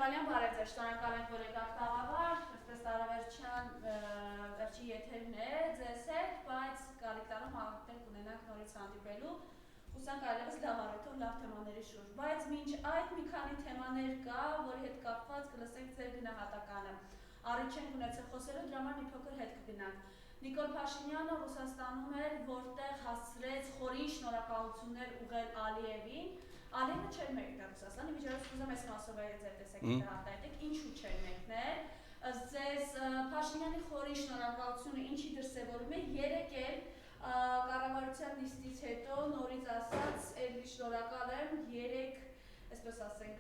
Բալյան բարև ձեզ, շնորհակալ ենք, որ եկաք տաղավար, այսպես տարավերջյան վերջի եթերն է ձեզ հետ, բայց գալիք տարում հավատել կունենանք նորից հանդիպելու, հուսանք այլևս լավ առիթով լավ թեմաների շուրջ, բայց մինչ այդ մի քանի թեմաներ կա, որի հետ կապված կլսենք ձեր գնահատականը։ Առիթ չենք ունեցել խոսելու, դրա համար մի փոքր հետ կգնանք։ Նիկոլ Փաշինյանը Ռուսաստանում էր, որտեղ հասցրեց խորին շնորհակալություններ ուղղել Ալիևին։ Ալիևը չէր մեկնել Ռուսաստան, միջազգային ուզում ես մասով այդ ձեր տեսակետը հարտահայտեք, ինչու չէր մեկնել։ Ըստ ձեզ Փաշինյանի խորին շնորհակալությունը ինչի դրսևորում է, երեկ էլ կառավարության նիստից հետո նորից ասած, էլի շնորհակալ եմ, երեք, այսպես ասենք,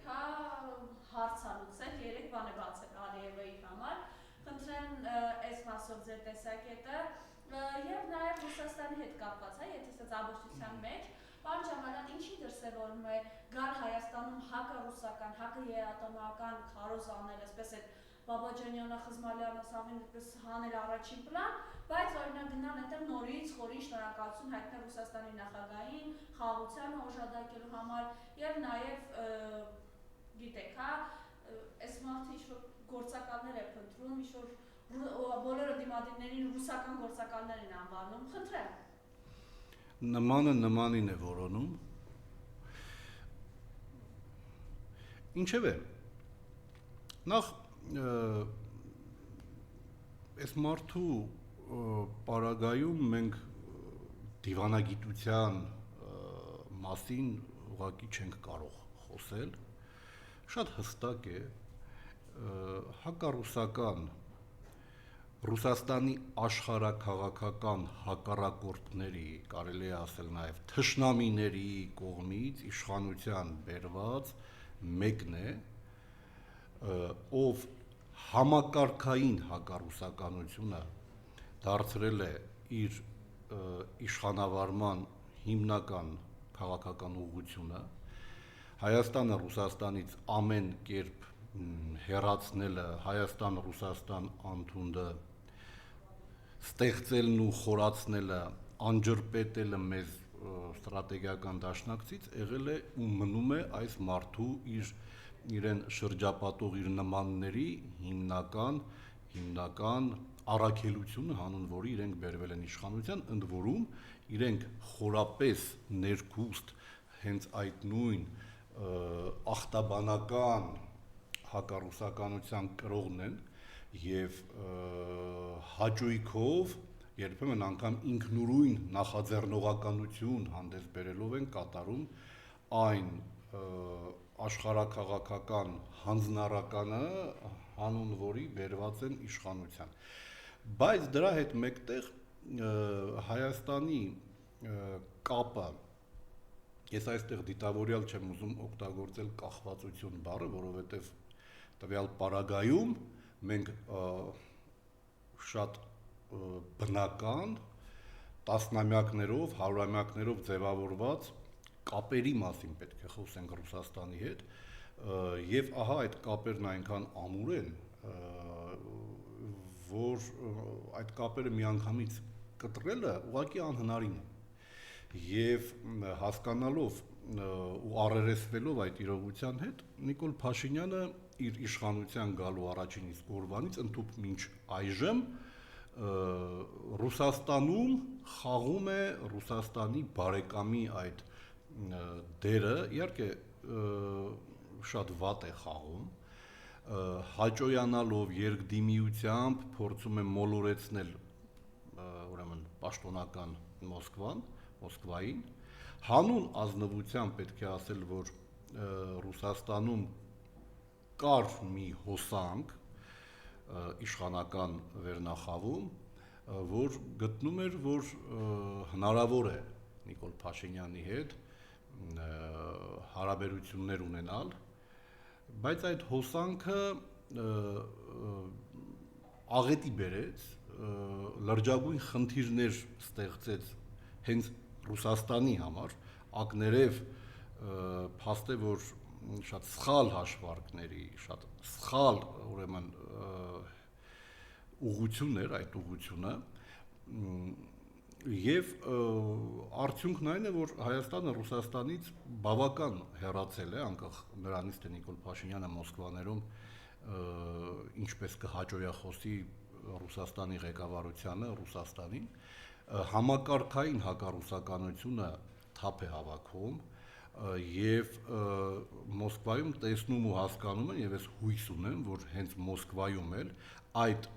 հարցանուցել, երեք բան է բացել Ալիևի համար։ Խնդրեմ այս մասով ձեր տեսակետը եւ նաեւ Ռուսաստանի հետ կապված, եթե ասած ամբողջության մեջ, պարոն Ջամալյան, ինչի դրսևորում է գալ Հայաստանում հակառուսական, հակաերատոմական քարոզ անել, այսպես այդ Բաբաջանյանը, Խզմալյանը, Սավին այդպես հանել առաջին պլան, բայց օրինակ գնալ այնտեղ նորից խորին շնորհակալություն հայտնել Ռուսաստանի նախագահին, խաղաղությանը օժանդակելու համար եւ նաեւ գիտեք, այս մարդը ինչ-որ գործակալներ է փնտրում, ինչ-որ բոլորը դիմադիրներին ռուսական գործակալներ են անվանում, խնդրեմ։ Նմանը նմանին է որոնում։ Ինչևէ, նախ այս մարդու պարագայում մենք դիվանագիտության մասին ուղղակի չենք կարող խոսել, շատ հստակ է, հակառուսական Ռուսաստանի աշխարհաքաղաքական հակառակորդների, կարելի է ասել նաև թշնամիների կողմից իշխանության բերված մեկն է, ով համակարգային հակառուսականությունը դարձրել է իր իշխանավարման հիմնական քաղաքական ուղղությունը, Հայաստանը Ռուսաստանից ամեն կերպ հեռացնելը, Հայաստան-Ռուսաստան անդունդը ստեղծելն ու խորացնելը, անջրպետելը մեզ ստրատեգիական դաշնակցից եղել է ու մնում է այս մարդու իրեն շրջապատող իր նմանների հիմնական առաքելությունը, հանուն որի իրենք բերվել են իշխանության, ընդ որում իրենք խորապես ներքուստ հենց այդ նույն ախտաբանական հակառուսականության կրողն են եւ հաճույքով երբեմն անգամ ինքնուրույն նախաձեռնողականություն հանդես բերելով են կատարում այն աշխարհաքաղաքական հանձնառականը, հանուն որի բերված են իշխանության։ Բայց դրա հետ մեկտեղ Հայաստանի կապը, ես այստեղ դիտավորյալ չեմ ուզում օգտագործել կախվածություն բառը, որովհետև տվյալ պարագայում մենք շատ բնական տասնամյակներով, հարյուրամյակներով ձևավորված կապերի մասին պետք է խոսենք Ռուսաստանի հետ, եւ ահա այդ կապերն այնքան ամուր են, որ այդ կապերը միանգամից կտրելը ուղղակի անհնարին է։ Եվ հասկանալով ու առերեսվելով այդ իրողության հետ, Նիկոլ Փաշինյանը իր իշխանության գալու առաջին իսկ օրվանից ընդհուպ մինչ այժմ Ռուսաստանում խաղում է Ռուսաստանի բարեկամի այդ դերը, իհարկե շատ վատ է խաղում, հաճոյանալով երկդիմիությամբ փորձում է մոլորեցնել ուրեմն պաշտոնական Մոսկվային, հանուն ազնվության պետք է ասել, որ Ռուսաստանում կար մի հոսանք իշխանական վերնախավում, որ գտնում էր, որ հնարավոր է Նիկոլ Փաշինյանի հետ հարաբերություններ ունենալ, բայց այդ հոսանքը աղետի բերեց, լրջագույն խնդիրներ ստեղծեց հենց Ռուսաստանի համար, ակներև փաստ է, որ շատ սխալ հաշվարկների, շատ սխալ ուրեմն ուղղություն էր այդ ուղղությունը, Եվ արդյունքն այն է, որ Հայաստանը Ռուսաստանից բավական հեռացել է, անկախ նրանից, թե Նիկոլ Փաշինյանը Մոսկվաներում ինչպես կհաջողախոսի Ռուսաստանի ղեկավարությանը, Ռուսաստանին, համակարգային հակառուսականությունը թափ է հավաքում եւ Մոսկվայում տեսնում ու հասկանում են եւ ես հույս ունեմ, որ հենց Մոսկվայում էլ այդ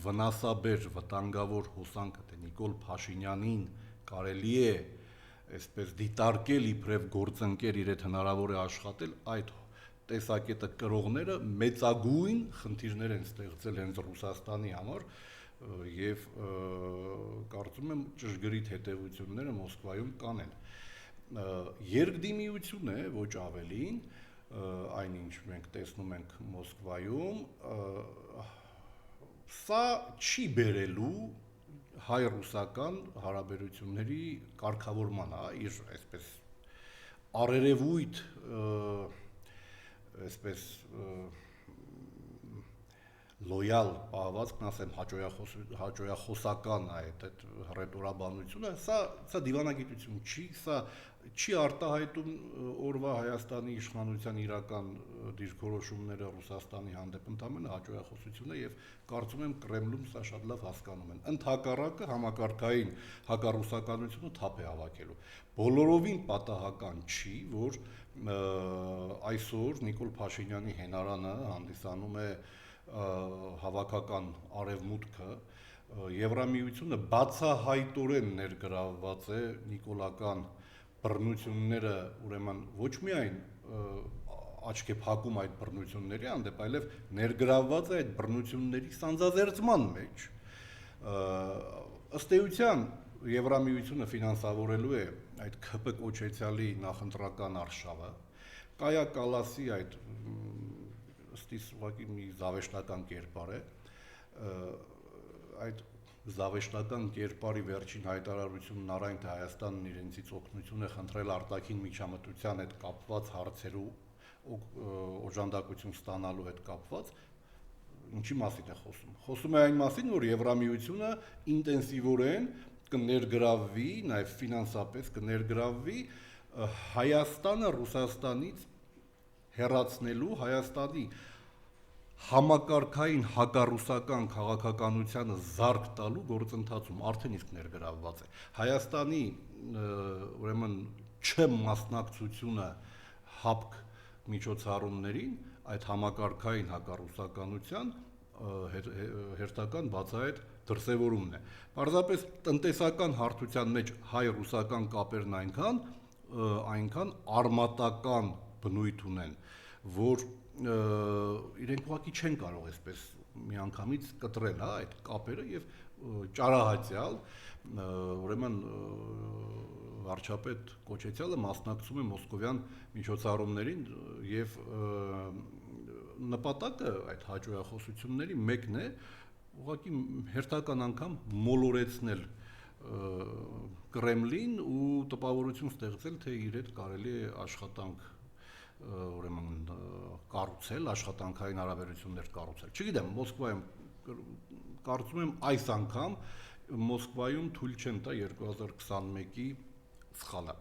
վնասաբեր վտանգավոր հոսանքը, թե Նիկոլ Փաշինյանին կարելի է այսպես դիտարկել իբրև գործընկեր իր հետ հնարավոր է աշխատել, այդ տեսակետը կրողները մեծագույն խնդիրներ են ստեղծել հենց Ռուսաստանի համար եւ կարծում եմ ճշգրիտ հետեւությունները Մոսկվայում կանեն։ Երկդիմիություն է, ոչ ավելին, այնինչ մենք տեսնում ենք Մոսկվայում, սա չի բերելու հայ-ռուսական հարաբերությունների կարգավորման, իր այսպես արերևույթ այսպես լոյալ պահվածքն ասեմ հաջողախոսական այդ հռետորաբանությունը, սա դիվանագիտություն չի, սա չի արտահայտում օրվա Հայաստանի իշխանության իրական դիրքորոշումները Ռուսաստանի հանդեպ, ընդամենը հաջողախոսություն է եւ կարծում եմ Կրեմլում սա շատ լավ հասկանում են։ Ընդհակառակը համակարգային հակառուսականությունը թափ է հավաքելու։ Բոլորովին պատահական չի, որ այսօր Նիկոլ Փաշինյանի հենարանը հանդիսանում է հավաքական արևմուտքը, Եվրամիությունը բացահայտորեն ներգրավված է նիկոլական բռնությունները, ուրեմն ոչ միայն աչք է փակում այդ բռնությունների հանդեպ, այլև ներգրավված է այդ բռնությունների սանձազերծման մեջ։ Ըստ էության Եվրամիությունը ֆինանսավորելու է այդ ՔՊ կոչեցյալի նախընտրական արշավը, Կայա Կալասի այդ ըստիս ուղղակի մի զավեշտական կերպար է, այդ զավեշտական կերպարի վերջին հայտարարությունն առայն թե Հայաստանն իրենցից օգնություն է խնդրել արտաքին միջամտության հետ կապված հարցերու օժանդակություն ստանալու հետ կապված, ինչի մասին է խոսում։ Խոսում է այն մասին, որ Եվրամիությունը ինտենսիվորեն կներգրավվի, նաև ֆինանսապես կներգրավվի Հայաստանը Ռուսաստանից հեռացնելու, Հայաստանի համակարգային հակառուսական քաղաքականությանը զարկ տալու գործընթացում արդեն իսկ ներգրավված է։ Հայաստանի ուրեմն չմասնակցությունը հապկ միջոցառումներին այդ համակարգային հակառուսականության հերթական բացահայտ դրսևորումն է։ Պարզապես տնտեսական հարթության մեջ հայ-ռուսական կապերն այնքան արմատական բնույթ ունեն, որ իրենք ուղղակի չեն կարող այսպես միանգամից կտրել այդ կապերը եւ ճարահատյալ ուրեմն վարչապետ Կոչեցյալը մասնակցում է մոսկովյան միջոցառումներին եւ նպատակը այդ հաջողախոսությունների մեկն է ուղղակի հերթական անգամ մոլորեցնել Կրեմլին ու տպավորություն ստեղծել, թե իր հետ կարելի է աշխատանք ուրեմն կառուցել, աշխատանքային հարաբերություններ կառուցել։ Չգիտեմ, Մոսկվայում կարծում եմ այս անգամ Մոսկվայում թույլ չեն տա 2021-ի սխալը։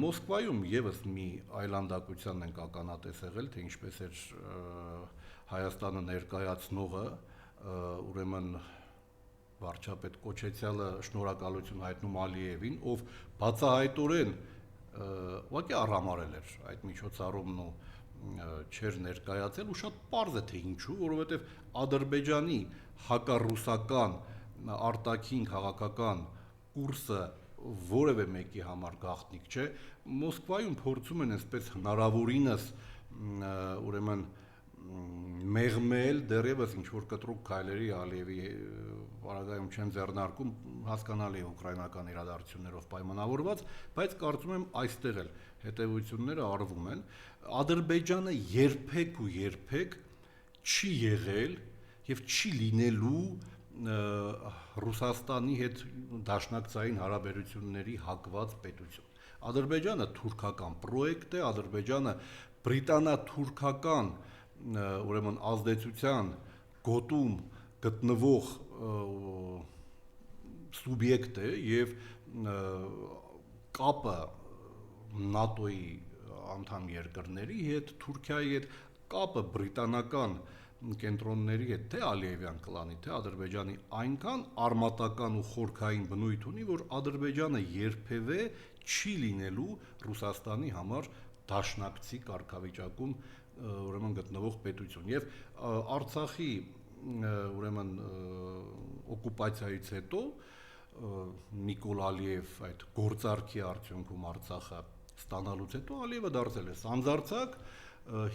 Մոսկվայում եւս մի այլանդակության ենք ականատես եղել, թե ինչպես էր Հայաստանը ներկայացնողը, ուրեմն վարչապետ Կոչեցյալը շնորհակալություն հայտնում Ալիևին, ով բացահայտորեն ուղղակի առհամարել էր այդ միջոցառումն ու չեր ներկայացել ու շատ պարզ է թե ինչու, որովհետև Ադրբեջանի հակառուսական արտաքին քաղաքական կուրսը որևէ մեկի համար գաղտնիք չէ։ Մոսկվայում փորձում են այսպես հնարավորինս ուրեմն մեղմել դեռևս ինչ որ կտրուկ քայլերի Ալիևի պարագայում չեն ձեռնարկում, հասկանալի է ուկրաինական իրադարձություններով պայմանավորված, բայց կարծում եմ այստեղ էլ հետևությունները արվում են։ Ադրբեջանը երբեք ու երբեք չի եղել եւ չի լինելու Ռուսաստանի հետ դաշնակցային հարաբերությունների հակված պետություն։ Ադրբեջանը թուրքական պրոյեկտ է, Ադրբեջանը բրիտանա-թուրքական ուրեմն ազդեցության գոտում գտնվող սուբյեկտ է եւ կապը ՆԱՏՕ-ի անդամ երկրների հետ, Թուրքիայի հետ, կապը բրիտանական կենտրոնների հետ, թե Ալիևյան կլանի, թե Ադրբեջանի, այնքան արմատական ու խորքային բնույթ ունի, որ Ադրբեջանը երբևէ չի լինելու Ռուսաստանի համար դաշնակցի կարգավիճակում ուրեմն գտնվող պետություն։ Եվ Արցախի ուրեմն օկուպացիայից հետո Նիկոլ Ալիև այդ գործարքի արդյունքում Արցախը ստանալուց հետո Ալիևը դարձել է սանձարձակ,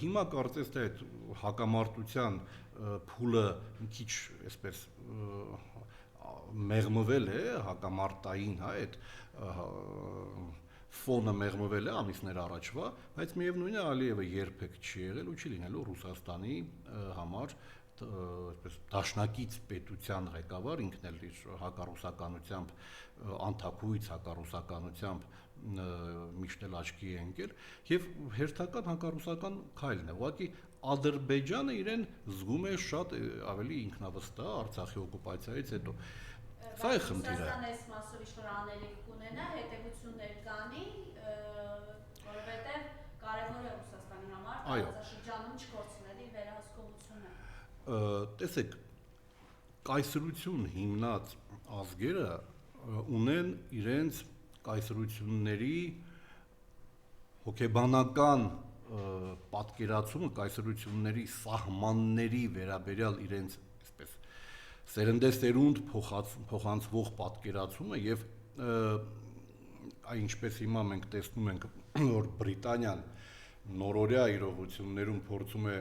հիմա կարծես թե այդ հակամարտության փուլը մի քիչ այսպես մեղմվել է, հակամարտային, հա, այդ ֆոնը մեղմվել է ամիսներ առաջվա, բայց միևնույն է Ալիևը երբեք չի եղել ու չի լինելու Ռուսաստանի համար այսպես դաշնակից պետության ղեկավար, ինքն էլ իր հակառուսականությամբ անթաքույց հակառուսականությամբ միշտ էլ աչքի է ընկել եւ հերթական հակառուսական քայլն է։ Ուղղակի Ադրբեջանը իրեն զգում է շատ ավելի ինքնավստահ Արցախի օկուպացիայից հետո։ Սա է խնդիրը։ Ռուսաստանը այս մասով ինչ-որ անելիք կունենա, հետևություններ կանի, որովհետեւ կարևոր է Ռուսաստանի համար տարածաշրջանում չկորցնել իր վերահսկողությունը։ Տեսեք, կայսրություն հիմնած ազգերը ունեն իրենց կայսրությունների հոգեբանական պատկերացումը, կայսրությունների սահմանների վերաբերյալ իրենց այսպես սերնդեսերունդ փոխանցվող պատկերացումը եւ ինչպես հիմա մենք տեսնում ենք, որ Բրիտանիան նորօրյա իրողություններում փորձում է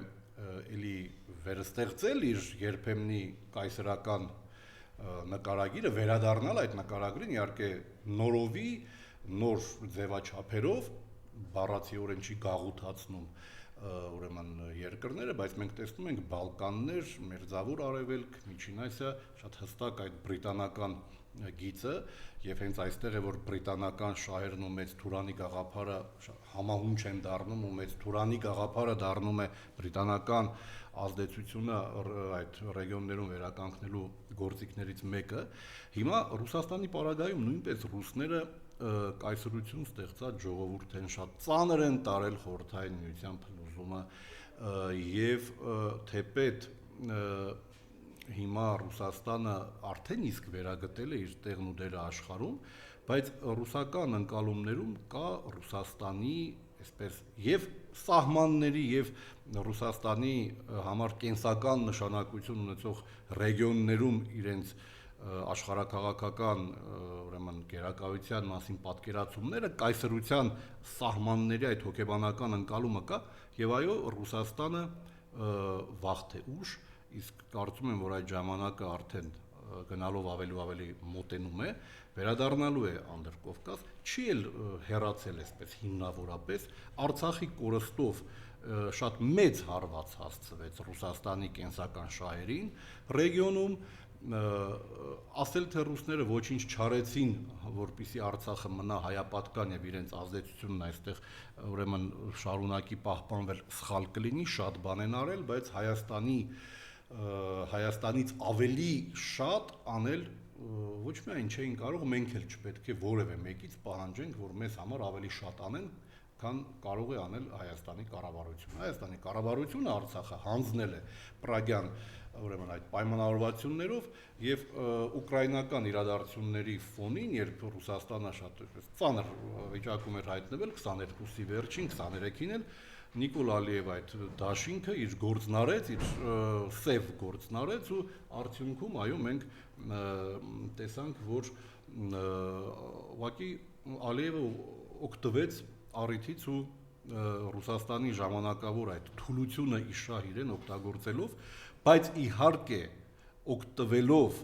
էլի վերստեղծել իր երբեմնի կայսրական նկարագիրը, վերադառնալ այդ նկարագրին, իհարկե նորովի, նոր ձևաչափերով, բառացիորեն չի գաղութացնում ուրեմն երկրները, բայց մենք տեսնում ենք Բալկաններ, Մերձավոր Արևելք, Միջին Ասիա, շատ հստակ այդ բրիտանական գիծը, եւ հենց այստեղ է որ բրիտանական շահերն ու մեծ Թուրանի գաղափարը համահունչ են դառնում ու մեծ Թուրանի գաղափարը դառնում է բրիտանական ազդեցությունը այդ ռեգիոններում վերականգնելու գործիքներից մեկը։ Հիմա Ռուսաստանի պարագայում նույնպես ռուսները կայսրություն ստեղծած ժողովուրդ են, շատ ծանր են տարել խորհրդային միության փլուզումը եւ թեպետ հիմա Ռուսաստանը արդեն իսկ վերագտել է իր տեղն ու դերը աշխարհում, բայց ռուսական ընկալումներում կա Ռուսաստանի այսպես եւ սահմանների եւ Ռուսաստանի համար կենսական նշանակություն ունեցող ռեգիոններում իրենց աշխարհակաղակական ուրեմն գերակայության մասին պատկերացումները կայսրության սահմանների այդ հոգեբանական ընկալումը կա եւ այո Ռուսաստանը վաղ թե ուշ իսկ կարծում եմ որ այդ ժամանակը արդեն գնալով ավելի մոտենում է վերադառնալու է Անդրկովկաս չի էլ հեռացել այսպես հիմնավորապես Արցախի կորստով շատ մեծ հարված հասցվեց Ռուսաստանի կենսական շահերին ռեգիոնում ասել թե ռուսները ոչինչ չարեցին որպեսզի Արցախը մնա հայապատկան եւ իրենց ազդեցությունն այստեղ ուրեմն շարունակի պահպանվել սխալ կլինի շատ բան են արել բայց Հայաստանից ավելի շատ անել ոչ միայն չէին կարող մենք էլ չպետք է որևէ մեկից պահանջենք որ մեզ համար ավելի շատ անեն քան կարող է անել Հայաստանի կառավարությունը։ Հայաստանի կառավարությունը Արցախը հանձնել է Պրագյան ուրեմն այդ պայմանավորվածություններով եւ ուկրաինական իրադարձությունների ֆոնին, երբ Ռուսաստանը շատ ծանր վիճակում էր հայտնվել 22-ի վերջին, 23-ին էլ Նիկոլ Ալիև այդ դաշինքը իր գործն արեց, իր սև գործն արեց ու արդյունքում այո մենք տեսանք որ ուղղակի Ալիևը օգտվեց առիթից ու Ռուսաստանի ժամանակավոր այդ թուլությունը իշահ իրեն օգտագործելով, բայց իհարկե օգտվելով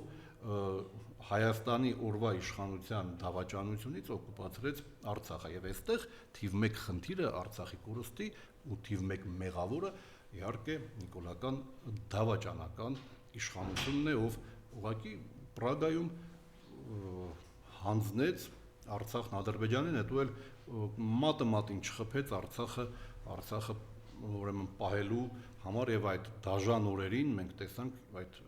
Հայաստանի օրվա իշխանության դավաճանությունից օկուպացրեց Արցախը եւ այստեղ թիվ 1 խնդիրը Արցախի կորստի ու թիվ 1 մեղավորը իհարկե նիկոլական դավաճանական իշխանությունն է, ով ուղղակի Պրագայում հանձնեց Արցախն Ադրբեջանին, հետո էլ մատը մատին չխփեց Արցախը ուրեմն պահելու համար եւ այդ դաժան օրերին մենք տեսանք այդ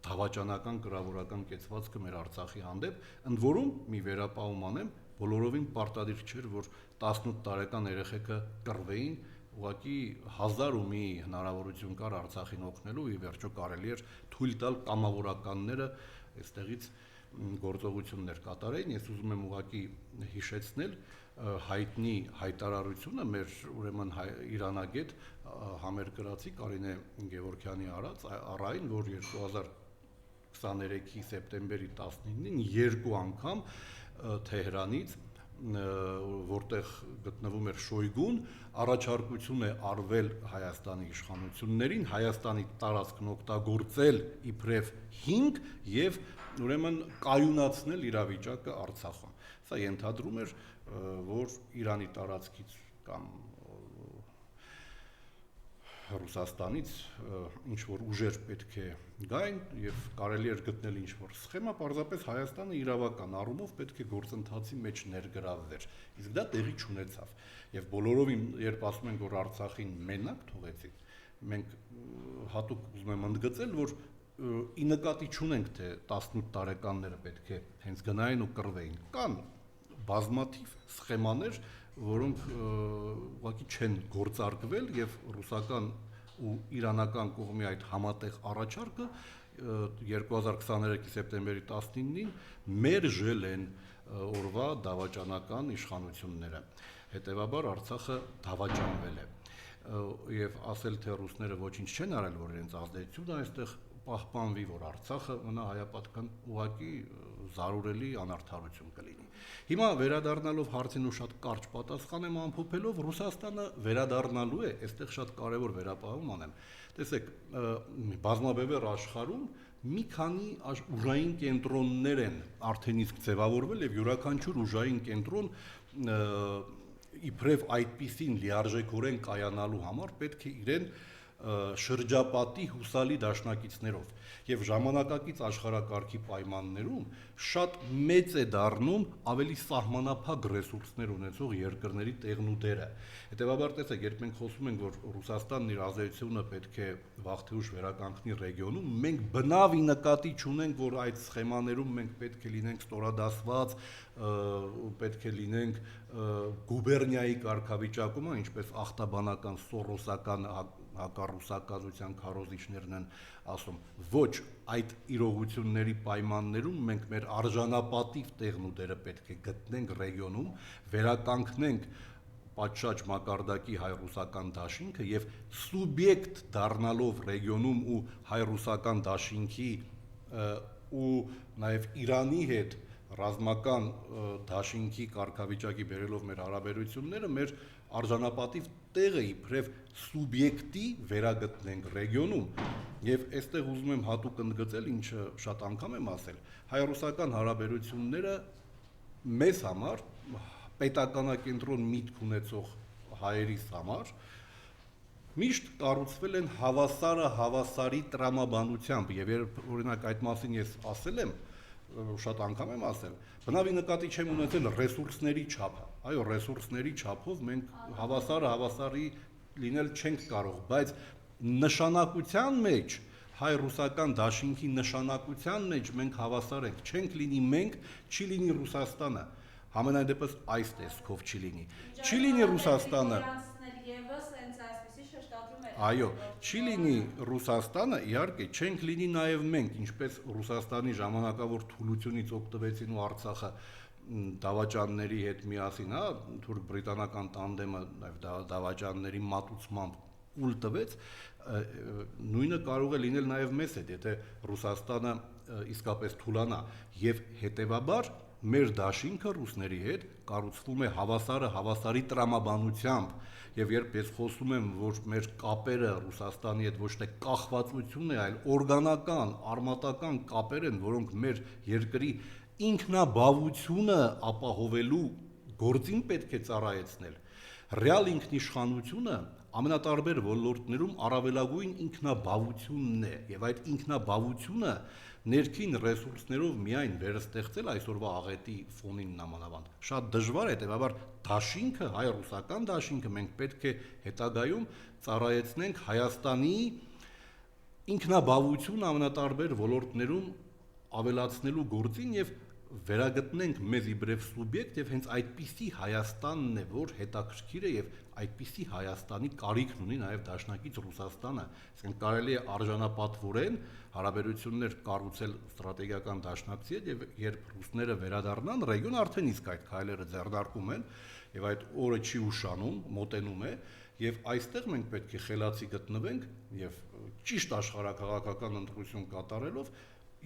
դավաճանական կրավորական կեցվածքը մեր Արցախի հանդեպ, ընդ որում մի վերապահում անեմ, բոլորովին պարտադիր չէր, որ 18 տարեկան երեխեքը կռվեին, ուղղակի 1000 ու մի հնարավորություն կար Արցախին օգնելու, ի վերջո կարելի էր թույլ տալ կամավորականները այստեղից գործողություններ կատարեին։ Ես ուզում եմ ուղղակի հիշեցնել հայտնի հայտարարությունը մեր ուրեմն իրանագետ համերկրացի Կարինե Գևորգյանի առայն, որ 2023-ի սեպտեմբերի 19-ին երկու անգամ Թեհրանից, որտեղ գտնվում էր Շոյգուն, առաջարկություն է արվել Հայաստանի իշխանություններին Հայաստանի տարածքն օգտագործել իբրև հիմք եւ ուրեմն կայունացնել իրավիճակը Արցախում։ Սա ենթադրում էր, որ Իրանի տարածքից կամ Ռուսաստանից ինչ որ ուժեր պետք է գային եւ կարելի էր գտնել ինչ որ սխեմա, պարզապես Հայաստանը իրավական առումով պետք է գործընթացի մեջ ներգրավվեր։ Իսկ դա տեղի չունեցավ։ Եվ բոլորովին, երբ ասում ենք, որ Արցախին մենակ թողեցին, մենք հատուկ ուզում եմ ընդգծել, որ ի նկատի չունենք, թե 18 տարեկանները պետք է հենց գնային ու կռվեին։ Կան բազմաթիվ սխեմաներ, որոնք ուղղակի չեն գործարկվել եւ ռուսական ու իրանական կողմի այդ համատեղ առաջարկը 2023-ի սեպտեմբերի 19-ին մերժել են օրվա դավաճանական իշխանությունները։ Հետևաբար Արցախը դավաճանվել է։ Եվ ասել, թե ռուսները ոչինչ չեն արել, որ իրենց ազդեցությունը այստեղ պահպանվի, որ Արցախը մնա հայապատկան, ուղղակի զարուրելի անարդարություն կլինի։ Հիմա վերադառնալով հարցին ու շատ կարճ պատասխանեմ ամփոփելով, Ռուսաստանը վերադառնալու է, այստեղ շատ կարևոր վերապահում անեմ։ Տեսեք, բազմաբևեռ աշխարհում մի քանի ուժային կենտրոններ են արդեն իսկ ձևավորվել եւ յուրաքանչյուր ուժային կենտրոն իբրև այդպիսին լիարժեքորեն կայանալու համար պետք է իրեն շրջապատի հուսալի դաշնակիցներով եւ ժամանակակից աշխարհակարգի պայմաններում շատ մեծ է դառնում ավելի սահմանափակ ռեսուրսներ ունեցող երկրների տեղն ու դերը։ Հետևաբար տեսեք, երբ մենք խոսում ենք, որ Ռուսաստանն իր ազդեցությունը պետք է վաղ-թե-ուշ վերականգնի ռեգիոնում, մենք բնավ ի նկատի չունենք, որ այդ սխեմաներում մենք պետք է լինենք ստորադասված, պետք է լինենք գուբերնիայի կարգավիճակում, ինչպես ախտաբանական սորոսական հակառուսականության քարոզիչներն են ասում։ Ոչ, այդ իրողությունների պայմաններում մենք մեր արժանապատիվ տեղն ու դերը պետք է գտնենք ռեգիոնում, վերականգնենք պատշաճ մակարդակի հայ-ռուսական դաշինքը եւ սուբյեկտ դառնալով ռեգիոնում ու հայ-ռուսական դաշինքի ու նաեւ Իրանի հետ ռազմական դաշինքի կարգավիճակի բերելով մեր հարաբերությունները, մեր արժանապատիվ տեղը իբրև սուբյեկտի վերագտնենք ռեգիոնում եւ այստեղ ուզում եմ հատուկ ընդգծել, ինչը շատ անգամ եմ ասել, հայ-ռուսական հարաբերությունները մեզ համար պետականակենտրոն միտք ունեցող հայերիս համար միշտ կառուցվել են հավասարը հավասարի տրամաբանությամբ եւ երբ օրինակ այդ մասին ես ասել եմ, շատ անգամ եմ ասել, բնավ ի նկատի չեմ ունեցել ռեսուրսների չափը, այո, ռեսուրսների չափով մենք հավասարը հավասարի լինել չենք կարող, բայց նշանակության մեջ հայ-ռուսական դաշինքի նշանակության մեջ մենք հավասար ենք, չենք լինի մենք, չի լինի Ռուսաստանը, համենայն դեպս այս տեսքով չի լինի, չի լինի Ռուսաստանը, այո, չի լինի Ռուսաստանը, իհարկե, չենք լինի նաև մենք, ինչպես Ռուսաստանի ժամանակավոր թուլությունից օգտվեցին ու Արցախը դավաճանների հետ միասին, թուրք-բրիտանական տանդեմը դավաճանների մատուցմամբ ուլ տվեց, նույնը կարող է լինել նաև մեզ հետ, եթե Ռուսաստանը իսկապես թուլանա եւ հետեւաբար մեր դաշինքը ռուսների հետ կառուցվում է հավասարը հավասարի տրամաբանությամբ եւ երբ ես խոսում եմ, որ մեր կապերը Ռուսաստանի հետ ոչ թե կախվածություն է, այլ օրգանական, արմատական կապեր են, որոնք մեր երկրի ինքնաբավությունը ապահովելու գործին պետք է ծառայեցնել։ Ռեալ ինքնիշխանությունը ամենատարբեր ոլորտներում առավելագույն ինքնաբավությունն է եւ այդ ինքնաբավությունը ներքին ռեսուրսներով միայն վերստեղծել այսօրվա աղետի ֆոնին նամանավանդ շատ դժվար է, հետեւաբար դաշինքը, հայ-ռուսական դաշինքը մենք պետք է հետագայում ծառայեցնենք Հայաստանի ինքնաբավություն ամենատարբեր ոլորտներում ավելացնելու գործին եւ վերագտնենք մեզ իբրև սուբյեկտ եւ հենց այդպիսի Հայաստանն է, որ հետաքրքիր է եւ այդպիսի Հայաստանի կարիքն ունի նաեւ դաշնակից Ռուսաստանը, այսինքն կարելի է արժանապատվորեն հարաբերություններ կառուցել ստրատեգիական դաշնակցի հետ եւ երբ ռուսները վերադառնան ռեգիոն արդեն իսկ այդ քայլերը ձեռնարկում են եւ այդ օրը չի ուշանում, մոտենում է եւ այստեղ մենք պետք է խելացի գտնվենք եւ ճիշտ աշխարհակաղակական ընտրություն կատարելով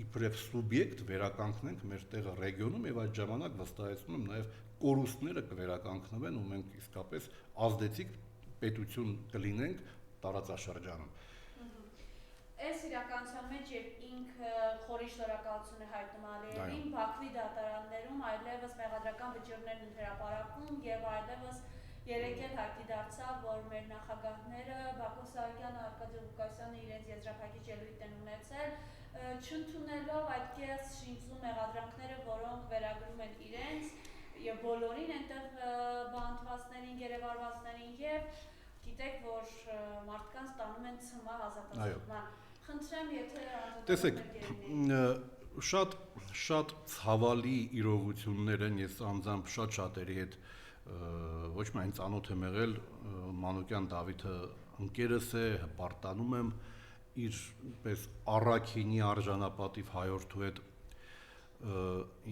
իբրև սուբյեկտ վերականգնենք մեր տեղը ռեգիոնում եւ այդ ժամանակ վստահեցնում եմ նաեւ կորուստները կվերականգնվեն ու մենք իսկապես ազդեցիկ պետություն կլինենք տարածաշրջանում։ Այս իրականության մեջ երբ ինքը խորի շնորհակալություն է հայտնում Ալիևին, Բաքվի դատարաններում այլևս մեղադրական վճիռներ են հրապարակում եւ այլևս երեք էլ հայտի դարձավ, որ մեր նախագահները Բակո Սահակյանը, Արկադի Ղուկասյանը իրենց եզրափակիչ ելույթ են ունեցել, չընդունելով այդ կես շինծու մեղադրանքները, որոնք վերագրում են իրենց եւ բոլորին այնտեղ բանտվածներին, գերեվարվածներին եւ գիտեք, որ մարդկանց տանում են ՑՄ ազատազրկման։ Խնդրեմ, եթե տեսեք, շատ ցավալի իրողություններ են, ես անձամբ շատերի հետ ոչ միայն ծանոթ եմ եղել, Մանուկյան Դավիթը ընկերս է, հպարտանում եմ իր պես առաքինի արժանապատիվ հայորդու հետ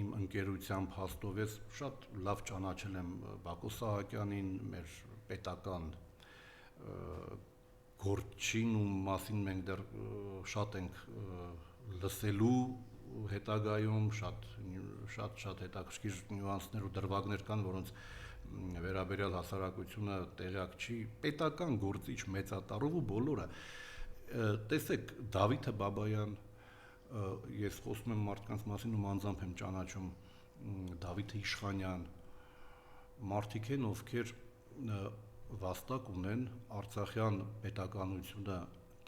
իմ ընկերությամբ հաստով ես շատ լավ ճանաչել եմ Բակո Սահակյանին, մեր պետական գործին ու մասին մենք դեռ շատ ենք լսելու հետագայում, շատ հետաքրքիր նյուանսներ ու դրվագներ կան, որոնց վերաբերյալ հասարակությունը տեղյակ չի, պետական գործիչ մեծատարով ու բոլորը։ Տեսեք, Դավիթը Բաբայան, ես խոսում եմ մարդկանց մասին ու անձամբ եմ ճանաչում, Դավիթը Իշխանյան, մարդիկ են, ովքեր վաստակ ունեն Արցախյան պետականությունը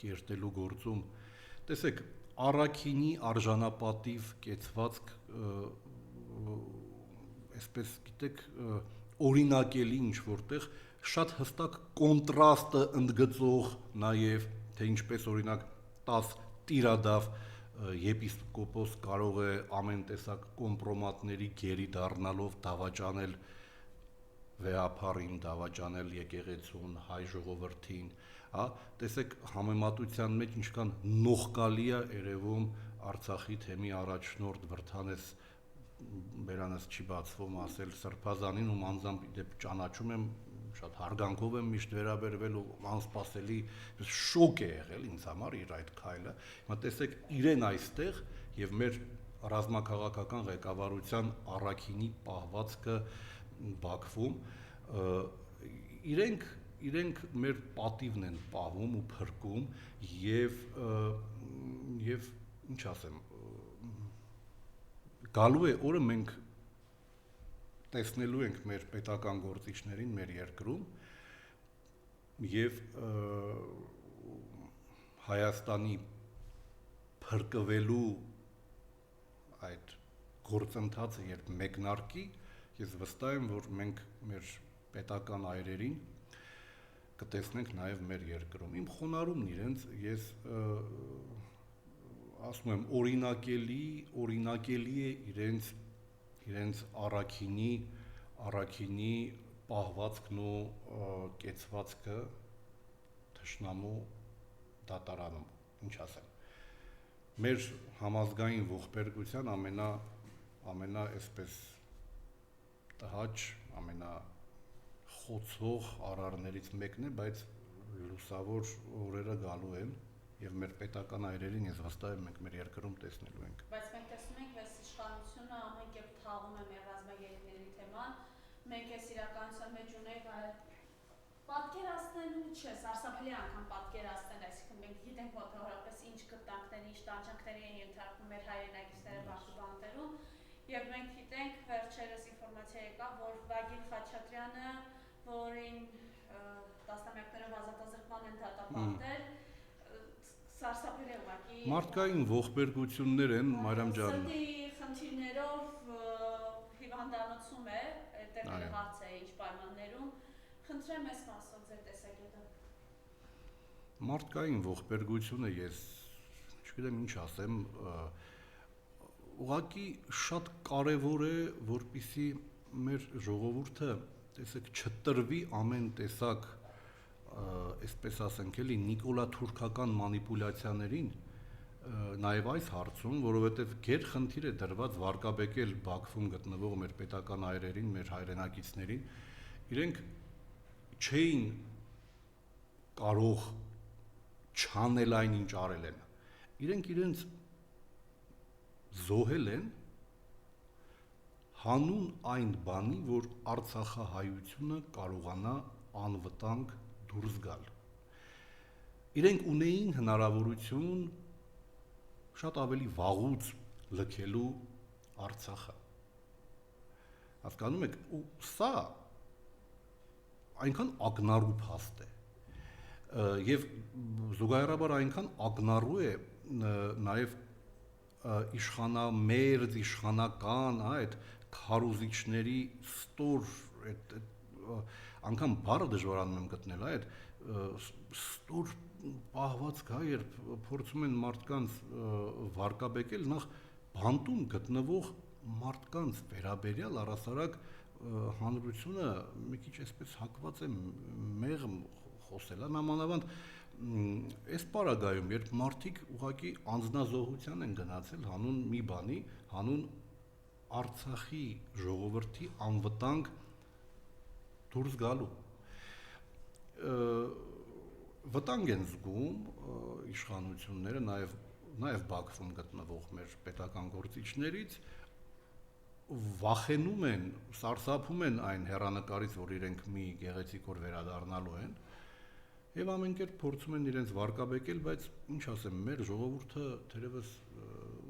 կերտելու գործում։ Տեսեք, առաքինի արժանապատիվ կեցվածք, այսպես գիտեք, օրինակելի ինչ որտեղ շատ հստակ կոնտրաստը ընդգծող նաև թե ինչպես օրինակ 10 տիրադավ եպիսկոպոս կարող է ամեն տեսակ կոմպրոմատների գերի դառնալով դավաճանել վեհափառին, դավաճանել եկեղեցուն, հայ ժողովրդին, հա, տեսեք համեմատության մեջ ինչքան նողկալի է երևում Արցախի թեմի առաջնորդ Վրթանես Բերանես չի բացվում ասել Սրբազանին ու անձամբ դեպ ճանաչում եմ, շատ հարգանքով եմ միշտ վերաբերվել ու անսպասելի շոկ է եղել ինձ համար իր այդ քայլը։ Հիմա տեսեք իրեն այստեղ եւ մեր ռազմաքաղաքական ղեկավարության առաքինի պահվածքը Բաքվում իրենք մեր պատիվն են պահում ու փրկում եւ ինչ ասեմ գալու է օրը մենք տեսնելու ենք մեր պետական գործիչներին մեր երկրում եւ Հայաստանի փրկվելու այդ գործընթացը երբ մեկնարկի ես վստահ եմ որ մենք մեր պետական այրերին կտեսնենք նաեւ մեր երկրում իմ խոնարհումն իրենց ես ասում եմ օրինակելի է իրենց առաքինի պահվածքն ու կեցվածքը թշնամու դատարանում ինչ ասեմ մեր համազգային ողբերգության ամենա այսպես տհաճ ամենախոցող արարներից մեկն է բայց լուսավոր օրերը գալու են եւ մեր պետական այրերին ես վստահ եմ մենք մեր երկրում տեսնելու ենք բայց մենք տեսնում ենք այս իշխանությունը ամեն կերպ թաղում է մեր ռազմագերիների թեման մենք այս իրականության մեջ ունենք պատկերացնելու չէ սարսափելի անգամ պատկերացնել այսինքն մենք գիտենք մոտավորապես ինչ կտանքների ինչ տանջանքների են ենթարկվում մեր հայրենակիցները Բաքվի բանտերում եւ մենք գիտենք վերջերս ինֆորմացիա եկավ որ Վագիլ Խաչատրյանը որին տասնամյակներով ազատազրկման են դատապարտել սարսափելի ուղղակի մարդկային ողբերգություններ են Մարիամ ջան սրտի խնդիրներով հիվանդանոցում է այդտեղ հարց է ինչ պայմաններում խնդրեմ այս մասով ձեր տեսակետը մարդկային ողբերգությունը ես չգիտեմ ինչ ասեմ, ուղղակի շատ կարևոր է, որպեսզի մեր ժողովուրդը, տեսեք, չտրվի ամեն տեսակ, այսպես ասենք, էլի նիկոլաթուրքական մանիպուլյացիաներին, նաև այս հարցում, որովհետև գերխնդիր է դրված վարկաբեկել Բաքվում գտնվող մեր պետական այրերին, մեր հայրենակիցներին, իրենք չէին կարող չանել այն, ինչ արել են։ Իրենք իրենց զոհել են հանուն այն բանի, որ Արցախահայությունը կարողանա անվտանգ դուրս գալ։ Իրենք ունեին հնարավորություն շատ ավելի վաղուց լքելու Արցախը։ Հասկանում եք, ու սա այնքան ակնառու փաստ է, եւ զուգահեռաբար այնքան ակնառու է նաեւ իշխանամերձ, իշխանական, այդ քարոզիչների ստոր, անգամ բառը դժվարանում եմ գտնել, այդ ստոր պահվածք, երբ փորձում են մարդկանց վարկաբեկել, նախ բանտում գտնվող մարդկանց վերաբերյալ առասարակ հանրությունը մի քիչ այսպես հակված է մեղմ խոսել, նամանավանդ այս պարագայում, երբ մարդիկ ուղղակի անձնազոհության են գնացել հանուն մի բանի, հանուն Արցախի ժողովրդի անվտանգ դուրս գալու։ Վտանգ են զգում իշխանությունները, նաև Բաքվում գտնվող մեր պետական գործիչներից, վախենում են, սարսափում են այն հեռանկարից, որ իրենք մի գեղեցիկ օր վերադառնալու են, եւ ամեն կերպ փորձում են իրենց վարկաբեկել, բայց ինչ ասեմ, մեր ժողովուրդը թերևս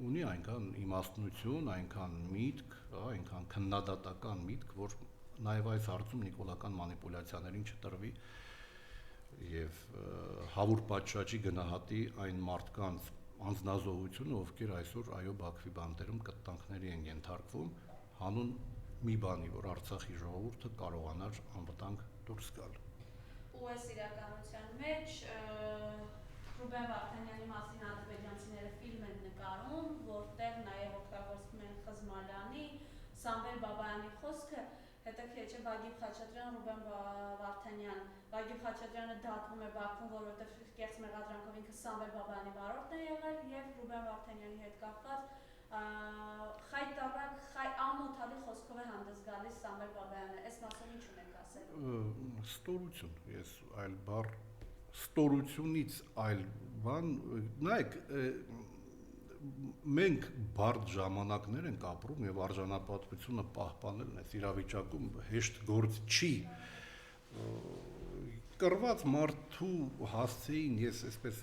ունի այնքան իմաստնություն, այնքան միտք, այնքան քննադատական միտք, որ նաև այս հարցում նիկոլական մանիպուլյացիաներին չտրվի եւ հավուր պատշաճի գնահատի այն մարդկանց անձնազոհությունը, ովքեր այսօր այո Բաքվի բանտերում կտանքների են ենթարկվում հանուն մի բանի, որ Արցախի ժողովուրդը կարողանար անվտանգ դուրս գալ։ Ու այս իրականության մեջ Ռուբեն Վարդանյանի մասին ադրբեջանցիները ֆիլմ են նկարում, որտեղ նաև օգտագործվում են Խզմալյանի, Սամվել Բաբայանի խոսքը, հետաքրքիր չէ Վագիվ Խաչատրյան, Ռուբեն Վարդանյան, Վագիվ Խաչատրյանը դատվում է Բաքվում, որովհետև կեղծ մեղադրանքով ինքը Սամվել Բաբայանի վարորդն է եղել եւ Ռուբեն Վարդանյանի հետ կապված խայտարակ, ամոթալի խոսքով է հանդես գալիս Սամվել Բաբայանը, այս մասով ինչ ունենք ասել։ Ստորություն, ես այլ բառ, ստորությունից այլ բան, նայեք, մենք բարդ ժամանակներ ենք ապրում եւ արժանապատվությունը պահպանելն այս իրավիճակում հեշտ գործ չի։ Կռված մարդու հասցեին ես այսպես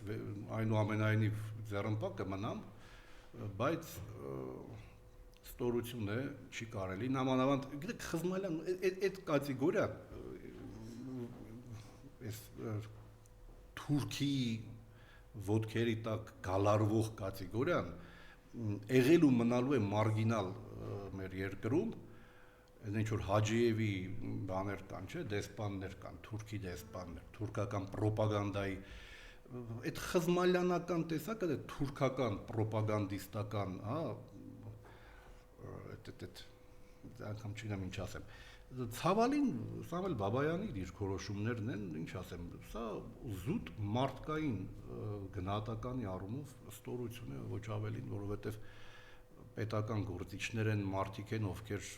այնուամենայնիվ ձեռնպա կմնամ, բայց ստորություն է, չի կարելի, նամանավանդ, գիտեք, Խզմալյան, այդ կատեգորիա, այս թուրքի ոտքերի տակ գալարվող կատեգորիան եղել ու մնալու է մարգինալ մեր երկրում, ինչ որ Հաջիևի բաներ կան, չէ, դեսպաններ կան, թուրքի դեսպաններ, թուրքական պրոպագանդայի, այդ խզմալյանական տեսակը, այդ թուրքական պրոպագանդիստական, անգամ չգիտեմ ինչ ասեմ, ցավալին Սամվել Բաբայանի դիրքորոշումներն են, ինչ ասեմ, սա զուտ մարդկային գնահատականի առումով ստորություն է, ոչ ավելին, որովհետև պետական գործիչներ են, մարդիկ են, ովքեր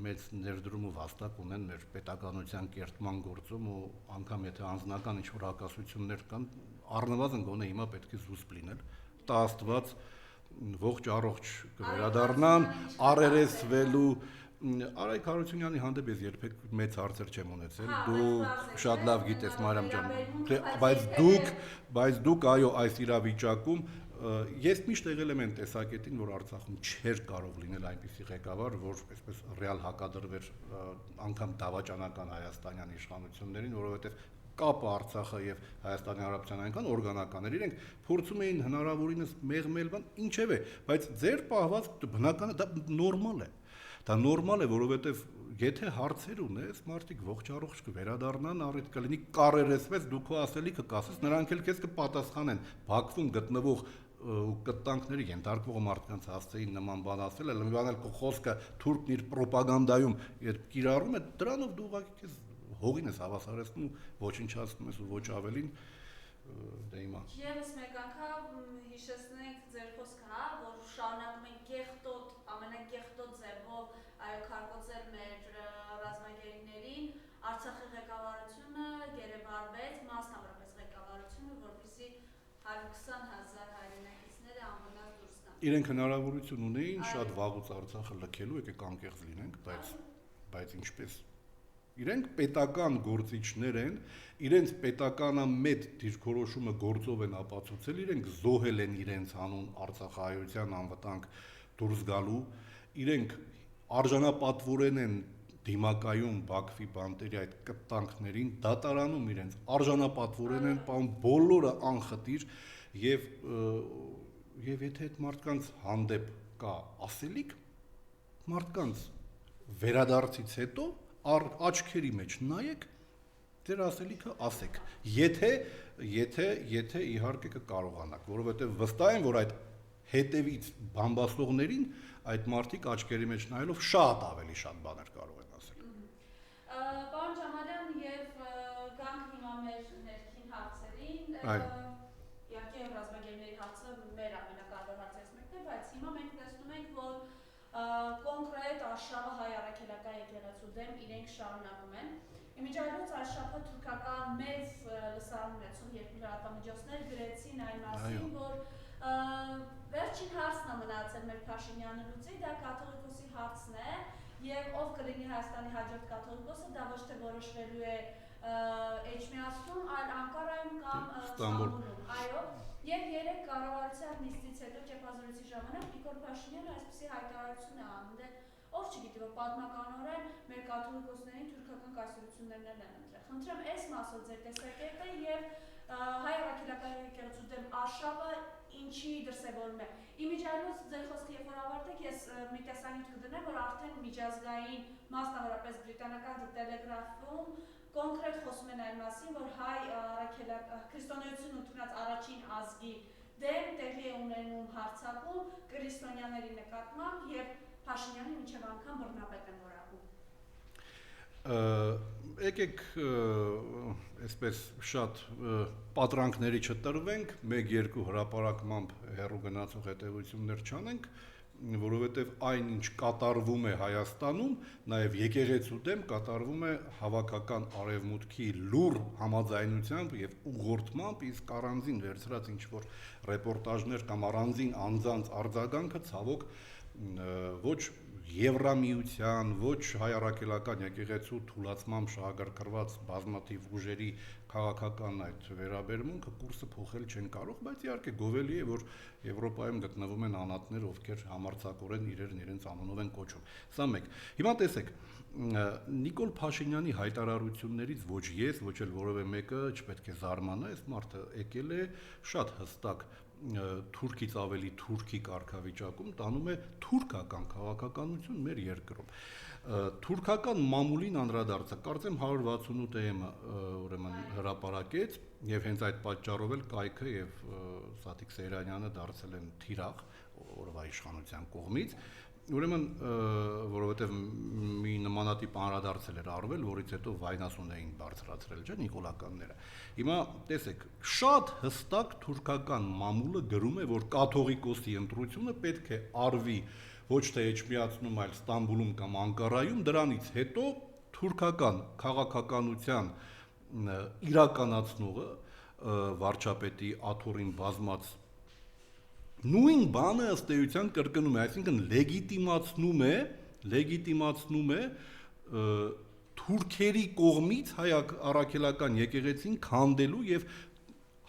մեծ ներդրում ու վաստակ ունեն մեր պետականության կերտման գործում ու անգամ եթե անձնական ինչ-որ հակասություններ կան, առնվազն գոնե հիմա պետք է զուսպ լինել, տա Աստված ողջ առողջ կվերադառնան, առերեսվելու Արայք Հարությունյանի հանդեպ ես երբեք մեծ հարցեր չեմ ունեցել, դու շատ լավ գիտես Մարիամ ջան, բայց դուք այո այս իրավիճակում ես միշտ եղել եմ այն տեսակետին, որ Արցախում չէր կարող լինել այնպիսի ղեկավար, որ այսպես ռեալ հակադրվեր անգամ դավաճանական հայաստանյան իշխանություններին, որովհետև կապը Արցախը եւ Հայաստանի Հանրապետության այնքան օրգանական էր, իրենք փորձում էին հնարավորինս մեղմել բան, ինչևէ, բայց ձեր պահվածք բնական է, դա նորմալ է։ Դա նորմալ է, որովհետև եթե հարցեր ունես, մարդիկ ողջ առողջ կվերադառնան, առիթ կլինի, կարերեսվես, դու քո ասելիքը կասես, նրանք էլ քեզ կպատասխանեն։ Բաքվում գտնվող ու կտանքների ենթարկվող մարդկանց հասցեին նման բան ասել, այլ մի բան էլ խոսքը թուրքն իր ռոպագանդայում երբ կիրառում է, դրանով դու ուղղակի քեզ հողին ես հավասարեցնում, ոչնչացնում ես ու ոչ ավելին, դե հիմա։ Եվս մեկ անգամ հիշեցնենք ձեր խոսքը, հա, որ շարունակում ենք կեղտոտ, ամենակեղտոտ ձևով քարկոծել մեր ռազմագերիներին, Արցախի ղեկավարությունը գերեվարվեց, մասնավորապես ղեկավարությունը, որպեսզի 120,000 հայրենակիցները անվնաս դուրս գան։ Իրենք հնարավորություն ունեին շատ վաղուց Արցախը լքելու, եկեք անկեղծ լինենք, բայց ինչպես։ Իրենք պետական գործիչներ են, իրենց պետականամետ դիրքորոշումը գործով են ապացուցել, իրենք զոհել են իրենց հանուն Արցախահայության անվտանգ դուրս գալու, իրենք արժանապատվորեն են դիմակայում Բաքվի բանտերի այդ կտանքներին, դատարանում իրենց արժանապատվորեն են պահում բոլորը անխտիր եւ եթե այդ մարդկանց հանդեպ կա ասելիք, մարդկանց վերադարձից հետո աչքերի մեջ նայեք, ձեր ասելիքը ասեք, եթե իհարկե կկարողանաք, որովհետև վստահ եմ, որ այդ հետևից բամբասողներին այդ մարդիկ աչքերի մեջ նայելով շատ ավելի շատ բաներ կարող են ասել։ Պարոն Ջամալյան, եւ գանք հիմա մեր ներքին հարցերին, իհարկե ռազմագերիների հարցը մեր ամենակարևոր հարցերից մեկն է, բայց հիմա մենք տեսնում ենք, որ կոնկրետ արշավը հայ առաքելական եկեղեցու դեմ իրենք շարունակում են։ Իմիջիայլոց այս շաբաթ թուրքական մեծ լսարան ունեցող երկու լրատվամիջոցներ գրեցին այն մասին, որ վերջին հարցն է մնացել մեր Փաշինյանը լուծի, դա կաթողիկոսի հարցն է, եւ ով կլինի Հայաստանի հաջորդ կաթողիկոսը, դա ոչ թե որոշվելու է Էջմիածնում, այլ Անկարայում կամ Ստամբուլում։ Այո, եւ երեք կառավարության նիստից հետո կեպազորույցի ժամանակ Նիկոլ Փաշինյանը այսպիսի հայտարարություն է անում, դե ով չգիտի, որ պատմականորեն մեր կաթողիկոսներին թուրքական կայսրություններն են ընտրել։ Խնդրեմ, այս մասով ձեր տեսակետը եւ հայ առաքելական եկեղեցու դեմ արշավը ինչի դրսևորում է։ Իմիջիայլոց ձեր խոսքը երբ որ ավարտեք, ես մի տեսանյութ կդնեմ, որ արդեն միջազգային, մասնավորապես բրիտանական Տելեգրաֆում կոնկրետ խոսում են այն մասին, որ հայ քրիստոնեություն ընդունած առաջին ազգի դեմ տեղի է ունենում հարձակում քրիստոնյաների նկատմամբ եւ Փաշինյանը մինչև անգամ բռնապետ են որակում։ Եկեք այսպես շատ պատրանքների չտրվենք, 1-2 հրապարակմամբ հեռու գնացող հետևություններ չանենք, որովհետև այն ինչ կատարվում է Հայաստանում, նաև եկեղեցու դեմ կատարվում է հավաքական արևմուտքի լուռ համաձայնությամբ եւ ուղղորդմամբ, իսկ առանձին վերցրած ինչ որ ռեպորտաժներ կամ առանձին անձանց արձագանքը ցավոք ոչ Եվրամիության, ոչ հայ առաքելական եկեղեցու թուլացմամբ շահագրգռված բազմաթիվ ուժերի քաղաքական այդ վերաբերմունքը կուրսը փոխել չեն կարող, բայց իհարկե գովելի է, որ Եվրոպայում գտնվում են անհատներ, ովքեր համարձակորեն իրենց անունով են կոչում։ Սա մեկ։ Հիմա տեսեք, Նիկոլ Փաշինյանի հայտարարություններից ոչ ես, ոչ էլ որևէ մեկը չպետք է զարմանա, այս մարդը եկել է շատ հստակ թուրքից ավելի թուրքի կարգավիճակում տանում է թուրքական քաղաքականություն մեր երկրում։ Թուրքական մամուլին անդրադարձը կարծեմ 168-ը ուրեմն հրապարակեց եւ հենց այդ պատճառով էլ կայքը եւ Սաթիկ Սեյրանյանը դարձել են թիրախ օրվա իշխանության կողմից։ Ուրեմն որովհետեւ մի նմանատիպ անդրադարձել էր արվել, որից հետո վայնասուն էին բարձրացրել, չէ՞, նիկոլականները։ Հիմա տեսեք, շատ հստակ թուրքական մամուլը գրում է, որ կաթողիկոսի ընտրությունը պետք է արվի ոչ թե Էջմիածնում, այլ Ստամբուլում կամ Անկարայում, դրանից հետո թուրքական քաղաքականության իրականացնողը վարչապետի աթոռին բազմած նույն բանը ըստ էության կրկնում է, այսինքն լեգիտիմացնում է թուրքերի կողմից հայ առաքելական եկեղեցին քանդելու եւ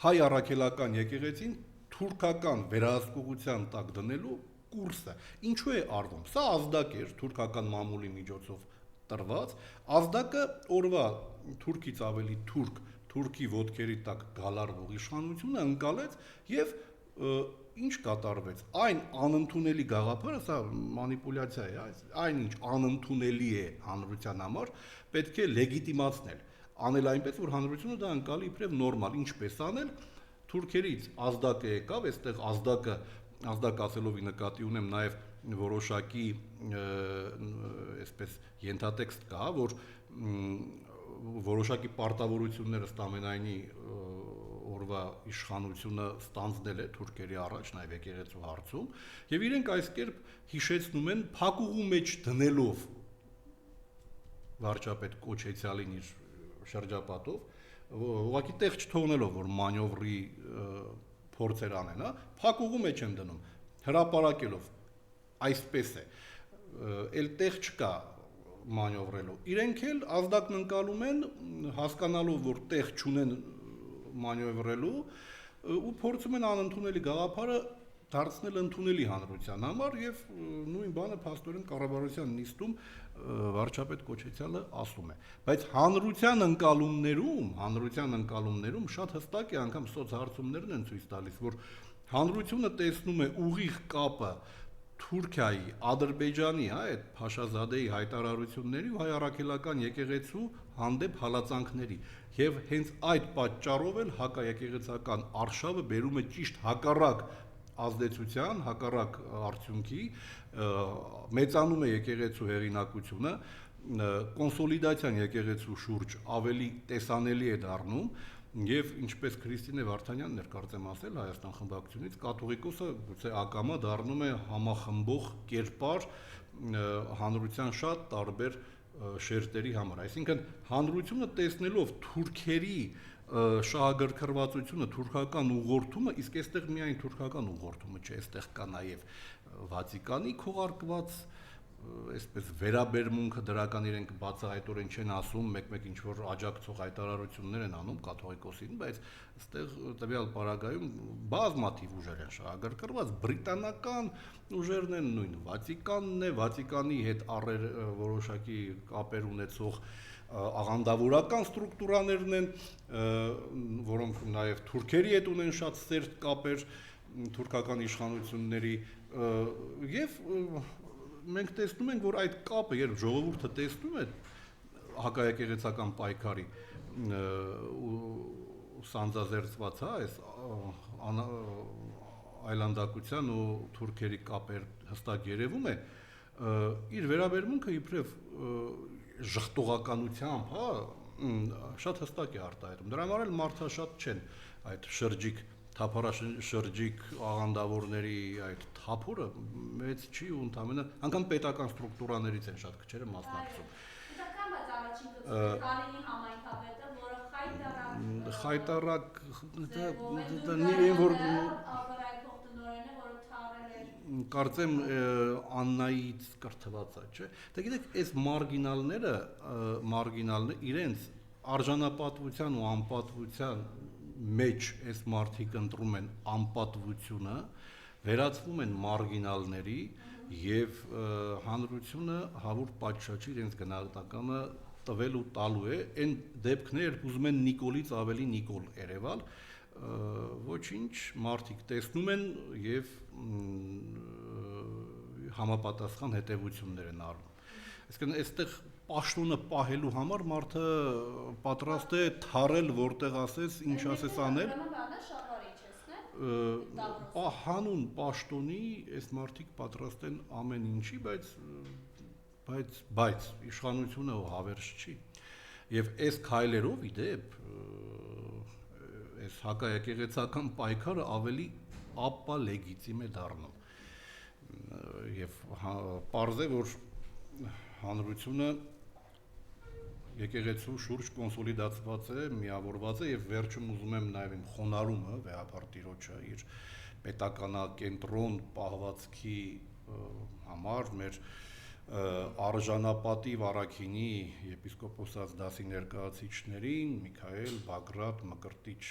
հայ առաքելական եկեղեցին թուրքական վերահսկողության տակ դնելու կուրսը։ Ինչու է արվում։ Սա ազդակ էր թուրքական մամուլի միջոցով տրված, ազդակը օրվա թուրքից ավելի թուրքի ոտքերի տակ գալարվող իշխանությունը ընկալեց եւ ինչ կատարվեց։ Այն անընդունելի գաղափարը, սա մանիպուլյացիա է, այն ինչ անընդունելի է հանրության համար, պետք է լեգիտիմացնել, անել այնպես, որ հանրությունը դա ընկալի իբրև նորմալ, ինչպես անել, թուրքերից ազդակը եկավ, այստեղ ազդակ ասելով նկատի ունեմ նաև որոշակի այսպես ենթատեքստ կա, որ որոշակի պարտավորությունները ըստ ամենայնի օրվա իշխանությունը ստանձնել է թուրքերի առաջ նաև եկեղեցու հարցում, եւ իրենք այս կերպ հիշեցնում են փակուղու մեջ դնելով վարչապետ Կոչեցյալին իր շրջապատով ուղղակի տեղ չթողնելով, որ մանյովրի փորձեր անեն, փակուղու մեջ են դնում, հրապարակելով, այսպես է, էլ տեղ չկա մանյովրելու։ Իրենք էլ ազդակն ընկալում են, հասկանալով, որ տեղ չունեն մանյովրելու, ու փորձում են անընդունելի գաղափարը դարձնել ընդունելի հանրության համար, եւ նույն բանը փաստորեն կառավարության նիստում վարչապետ Կոչեցյալը ասում է, բայց հանրության ընկալումներում շատ հստակ է, անգամ սոցհարցումներն են ցույց տալիս, որ հանրությունը տեսնում է ուղիղ կապը Թուրքիայի, Ադրբեջանի, այդ Փաշազադեի հայտարարությունների ու հայ առաքելական եկեղեցու հանդեպ հալածանքների, եւ հենց այդ պատճառով էլ հակաեկեղեցական արշավը բերում է ճիշտ հակառակ ազդեցության, հակառակ արդյունքի, մեծանում է եկեղեցու հեղինակությունը, կոնսոլիդացիան եկեղեցու շուրջ ավելի տեսանելի է դառնում, եւ ինչպես Քրիստինե Վարդանյանն էր կարծեմ ասել Հայաստան խմբակցությունից, կաթողիկոսը գուցե ակամա դառնում է համախմբող կերպար հանրության շատ տարբեր շերտերի համար, այսինքն հանրությունը տեսնելով թուրքերի շահագրգռվածությունը, թուրքական ուղղորդումը, իսկ այստեղ միայն թուրքական ուղղորդումը չէ, այստեղ կա նաև Վատիկանի քողարկված այսպես վերաբերմունքը դրական իրենք բացահայտորեն չեն ասում, մեկ-մեկ ինչ-որ աջակցող հայտարարություններ են անում կաթողիկոսին, բայց այստեղ տվյալ պարագայում բազմաթիվ ուժեր են շահագրգռված, բրիտանական ուժերն են նույն Վատիկանն է, Վատիկանի հետ որոշակի կապեր ունեցող աղանդավորական ստրուկտուրաներն են, որոնք նաև թուրքերի հետ ունեն շատ սերտ կապեր թուրքական իշխանությունների եւ մենք տեսնում ենք, որ այդ կապը, երբ ժողովուրդը տեսնում է հակաեկեղեցական պայքարի սանձազերծված այս այլանդակության ու թուրքերի կապեր հստակ երևում է, իր վերաբերմունքը իբրև ժխտողականությամբ, շատ հստակ է արտահայտում։ Դրա համար էլ մարդաշատ չեն այդ թափառաշրջիկ աղանդավորների այդ թափորը մեծ չի ու ընդամենը անգամ պետական ստրուկտուրաներից են շատ քչերը մասնակցում։ Պետական բայց առաջին գծում Գալինի համայնքապետը, որը խայտարակ ավարայքող տնօրեն է, որը թաղել էր կարծեմ Աննայից կրթված է, չէ՞։ Դե գիտեք, այս մարգինալները իրենց արժանապատվության ու անպատվության մեջ այս մարդիկ ընտրում են անպատվությունը, վերածվում են մարգինալների եւ հանրությունը հավուր պատշաճի իրենց գնահատականը տվել ու տալու է այն դեպքներ, երբ ուզում են Նիկոլից ավելի Նիկոլ երևալ, ոչինչ մարդիկ տեսնում են եւ համապատասխան հետևություններ են առնում։ Այսինքն այստեղ պաշտոնը պահելու համար մարդը պատրաստ է թարել որտեղ ասես, ինչ ասես անել։ Հանուն պաշտոնի այս մարդիկ պատրաստ են ամեն ինչի, բայց իշխանությունը հավերժ չի։ Եվ այս քայլերով իդեպ այս հակաեկեղեցական պայքարը ավելի ապալեգիտիմ է դառնում։ Եվ պարզ է, որ հանրությունը եկեղեցու շուրջ կոնսոլիդացված է, միավորված է եւ վերջում ուզում եմ նաեւ իմ խոնարհումը վեհապար տիրոջը իր պետականակենտրոն պահվածքի համար մեր արժանապատիվ առաքինի եպիսկոպոսած դասի ներկայացուցիչներին Միքայել, Բագրատ, Մկրտիչ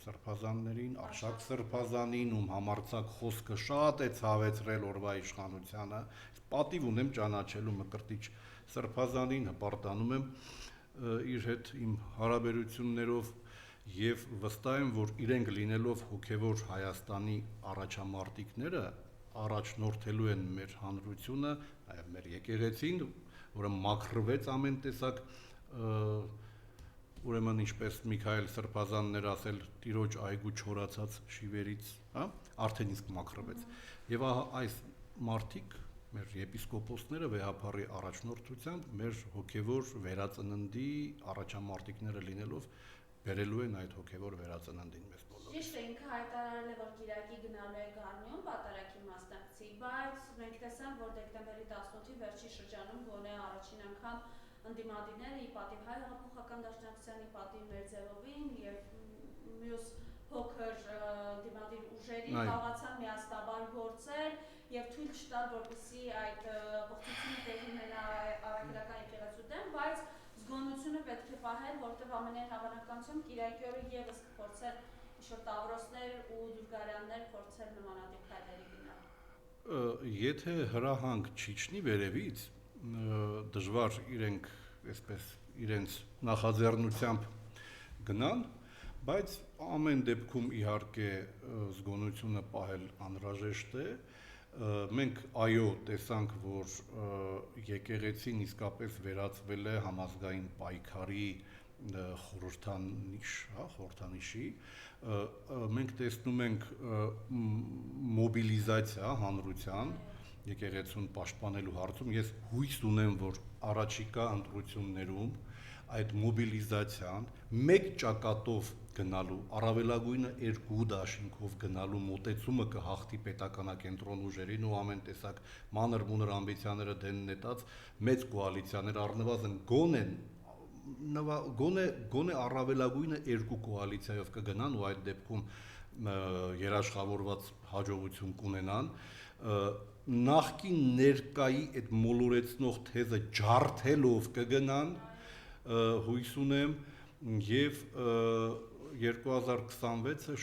Սրբազաններին, Արշակ Սրբազանին, ում համարձակ խոսքը շատ է ցավեցրել օրվա իշխանությանը, պատիվ ունեմ ճանաչելու Մկրտիչ Սրբազանին, հպարտանում եմ իր հետ իմ հարաբերություններով եւ վստահ եմ, որ իրենք լինելով հոգեվոր Հայաստանի առաջամարտիկները առաջնորդելու են մեր հանրությունը, նաև մեր եկեղեցին, որը մաքրվեց ամեն տեսակ ուրեմն ինչպես Միքայել Սրբազանն էր ասել, տիրոջ այգու չորացած շիվերից, հա, արդեն իսկ մաքրվեց։ Եվ այս մարդիկ, մեր եպիսկոպոսները վեհափառի առաջնորդությամբ մեր հոգևոր վերածննդի առաջամարտիկները լինելով բերելու են այդ հոգևոր վերածննդին մեզ բոլորին։ Ճիշտ է, ինքը հայտարարել է, որ Կիրակի գնալու է Գառնիում պատարագի մասնակցի, բայց մենք տեսանք, որ դեկտեմբերի 18-ի վերջի շրջանում գոնե առաջին անգամ ընդդիմադիրները ի պատիվ Հայ հեղափոխական դաշնակցությանի, ի պատիվ Մերձևովին եւ մյուս փոքր դիմադիր ուժերին կարողացան միասնաբար գործել եւ թույլ չտալ, որպեսզի այդ ողջությունը տեղի ունենա առաքելական եկեղեցու դեմ, բայց զգոնությունը պետք է պահել, որտեղ ամենայն հավանականությամբ Կիրակի օրը եւս կփորձեն ինչ-որ տավրոսներ ու դուրգարաններ փորձել նմանատիպ քայլերի գնալ։ Եթե հրահանգ չիջնի վերևից, դժվար իրենք այսպես իրենց նախաձեռնությամբ գնան, բայց ամեն դեպքում իհարկե զգոնությունը պահել անհրաժեշտ է։ Մենք այո տեսանք, որ եկեղեցին իսկապես վերածվել է համազգային պայքարի խորհրդանիշի, մենք տեսնում ենք մոբիլիզացիա հանրության եկեղեցուն պաշտպանելու հարցում, ես հույս ունեմ, որ առաջիկա ընտրություններում այդ մոբիլիզացիան մեկ ճակատով գնալու, առավելագույնը 2 դաշինքով գնալու մոտեցումը կհաղթի պետականակենտրոն ուժերին ու ամեն տեսակ մանր-մունր ամբիցիաները դեն նետած մեծ կոալիցիաներ առնվազն գոնե առավելագույնը 2 կոալիցիայով կգնան ու այդ դեպքում երաշխավորված հաջողություն կունենան, նախկին ներկայի այդ մոլորեցնող թեզը ջարդելով կգնան, հույս ունեմ, եւ 2026-ը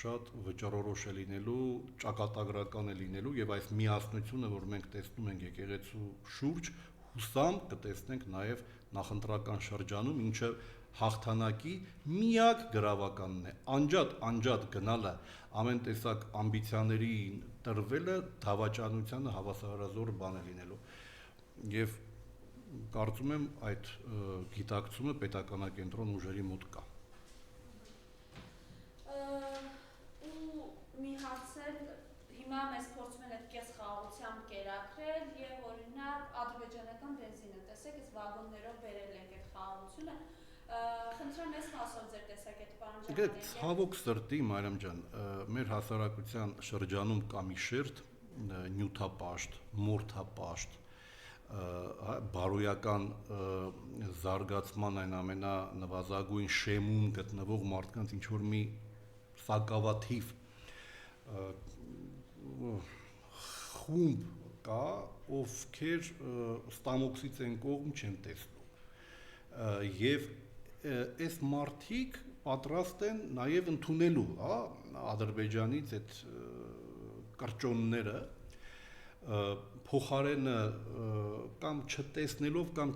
շատ վճռորոշ է լինելու, ճակատագրական է լինելու եւ այս միասնությունը, որ մենք տեսնում ենք եկեղեցու շուրջ, հուսամ կտեսնենք նաեւ նախընտրական շրջանում, ինչը հաղթանակի միակ գրավականն է։ Անջատ գնալը, ամեն տեսակ ամբիցիաների տրվելը դավաճանությանը հավասարազոր բան է լինելու։ Եվ կարծում եմ այդ գիտակցումը պետականակենտրոն ուժերի մոտ կա։ Ու մի հարց էլ հիմա մեզ փորձում են այդ կես խաղաղությամբ կերակրել եւ օրինակ ադրբեջանական բենզինը, տեսեք, այս վագոններով բերել ենք այդ խաղաղությունը, խնդրեմ ես ասել ձեր տեսակետը, պարոն Ջանալյան։ Գիտեք, ցավոք սրտի, Մարիամ ջան, մեր հասարակության շրջանում կա մի շերտ, նյութապաշտ, մորթապաշտ, բարոյական զարգացման այն ամենանվազագույն շեմում գտնվող մարդկանց ինչ որ մի սակավաթիվ խումբ կա, ովքեր ստամոքսից են կողմ չեն տեսնում եւ այս մարդիկ պատրաստ են նաեւ ընդունելու, հա, Ադրբեջանից այդ կրճոնները փոխարենը կամ չտեսնելով կամ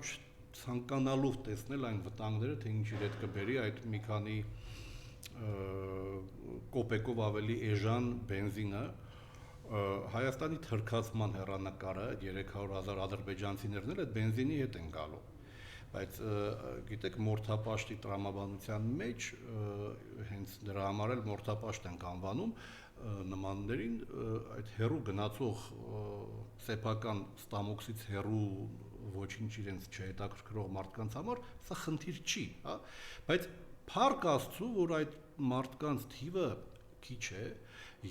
ցանկանալով տեսնել այն վտանգները, թե ինչ իր հետ կբերի այդ մի քանի կոպեկով ավելի էժան բենզինը, Հայաստանի թրքացման հեռանկարը 300,000 ադրբեջանցիներն էլ այդ բենզինի հետ են գալու, բայց գիտեք մորթապաշտի տրամաբանության մեջ հենց դրա համար էլ մորթապաշտ ենք անվանում նմաններին այդ հերու գնացող սեփական ստամոքսից հերու ոչինչ իրենց չհետաքրքրող մարդկանց համար սա խնդիր չի, հա, բայց փառք Աստծո, որ այդ մարդկանց թիվը քիչ է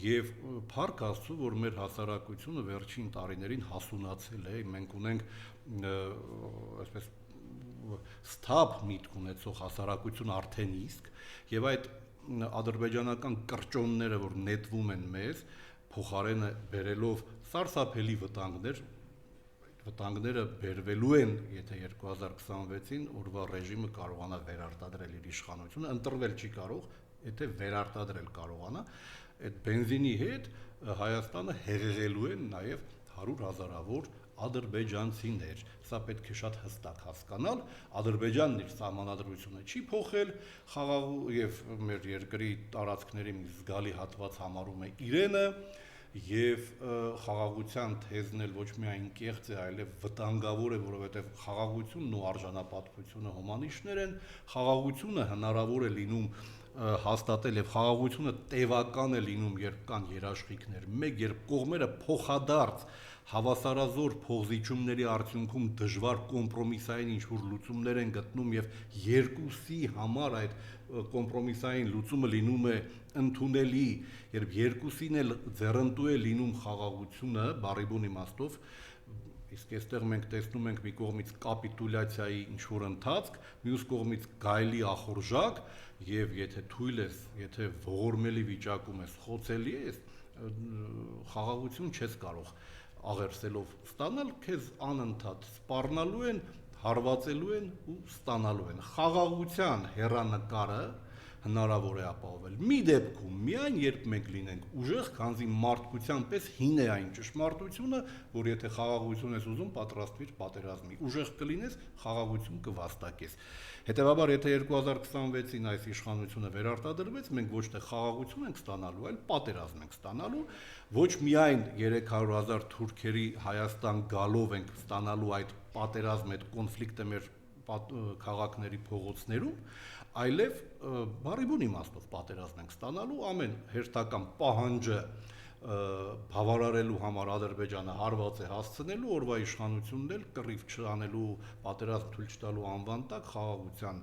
եւ փառք Աստծո, որ մեր հասարակությունը վերջին տարիներին հասունացել է, մենք ունենք այսպես ստապ միտք ունեցող հասարակություն արդեն իսկ եւ այդ ադրբեջանական կրճոնները, որ նետվում են մեզ, փոխարենը բերելով սարսափելի վտանգները բերվելու են, եթե 2026-ին օրվա ռեժիմը կարողանա վերարտադրել իր իշխանությունը, ընտրվել չի կարող, եթե վերարտադրել կարողանա, այդ բենզինի հետ Հայաստանը հեղեղելու են նաեւ 100,000-ավոր ադրբեջանցիներ, սա պետք է շատ հստակ հասկանալ, Ադրբեջանն իր սահմանադրությունը չի փոխել, խաղաղ եւ մեր երկրի տարածքների մի զգալի հատված համարում է իրենը եւ խաղաղության թեզն էլ ոչ միայն կեղծ է, այլև վտանգավոր է, որովհետեւ խաղաղությունն ու արժանապատվությունը հոմանիշներ են, խաղաղությունը հնարավոր է լինում հաստատել եւ խաղաղությունը տևական է լինում, երբ կան երաշխիքներ, մեկ երբ կողմերը փոխադարձ հավասարազոր փոխզիջումների արդյունքում դժվար կոմպրոմիսային ինչ-որ լուծումներ են գտնում եւ երկուսի համար այդ կոմպրոմիսային լուծումը լինում է ընդունելի, երբ երկուսին էլ ձեռնտու է լինում խաղաղությունը, բառի իմաստով, իսկ այստեղ մենք տեսնում ենք մի կողմից կապիտուլյացիայի ինչ-որ ընթացք, մյուս կողմից գայլի ախորժակ, եւ եթե թույլ ես, եթե ողորմելի վիճակում ես, խոցելի ես, խաղաղություն չես կարող աղերսելով ստանալ, քեզ անընդհատ սպառնալու են, հարվածելու են ու ստանալու են։ Խաղաղության հեռանկարը հնարավոր է ապահովել մի դեպքում միայն երբ մենք լինենք ուժեղ, քանզի մարդկության պես հին է այն ճշմարտությունը, որ եթե խաղաղություն ես ուզում, պատրաստվիր պատերազմի, ուժեղ կլինես, խաղաղություն կվաստակես։ Հետևաբար, եթե 2026-ին այս իշխանությունը վերարտադրվեց, մենք ոչ թե խաղաղություն ենք ստանալու, այլ պատերազմ ենք ստանալու, ոչ միայն 300,000 թուրքերի Հայաստան գալով ենք ստանալու այդ պատերազմը, այդ կոնֆլիկտը մեր քաղաքների փողոցներում, այլև բառի իմաստով պատերազմ ենք ստանալու, ամեն հերթական պահանջը բավարարելու համար Ադրբեջանը հարված է հասցնելու, օրվա իշխանությունն էլ կռիվ չանելու, պատերազմ թույլ չտալու անվան տակ խաղաղության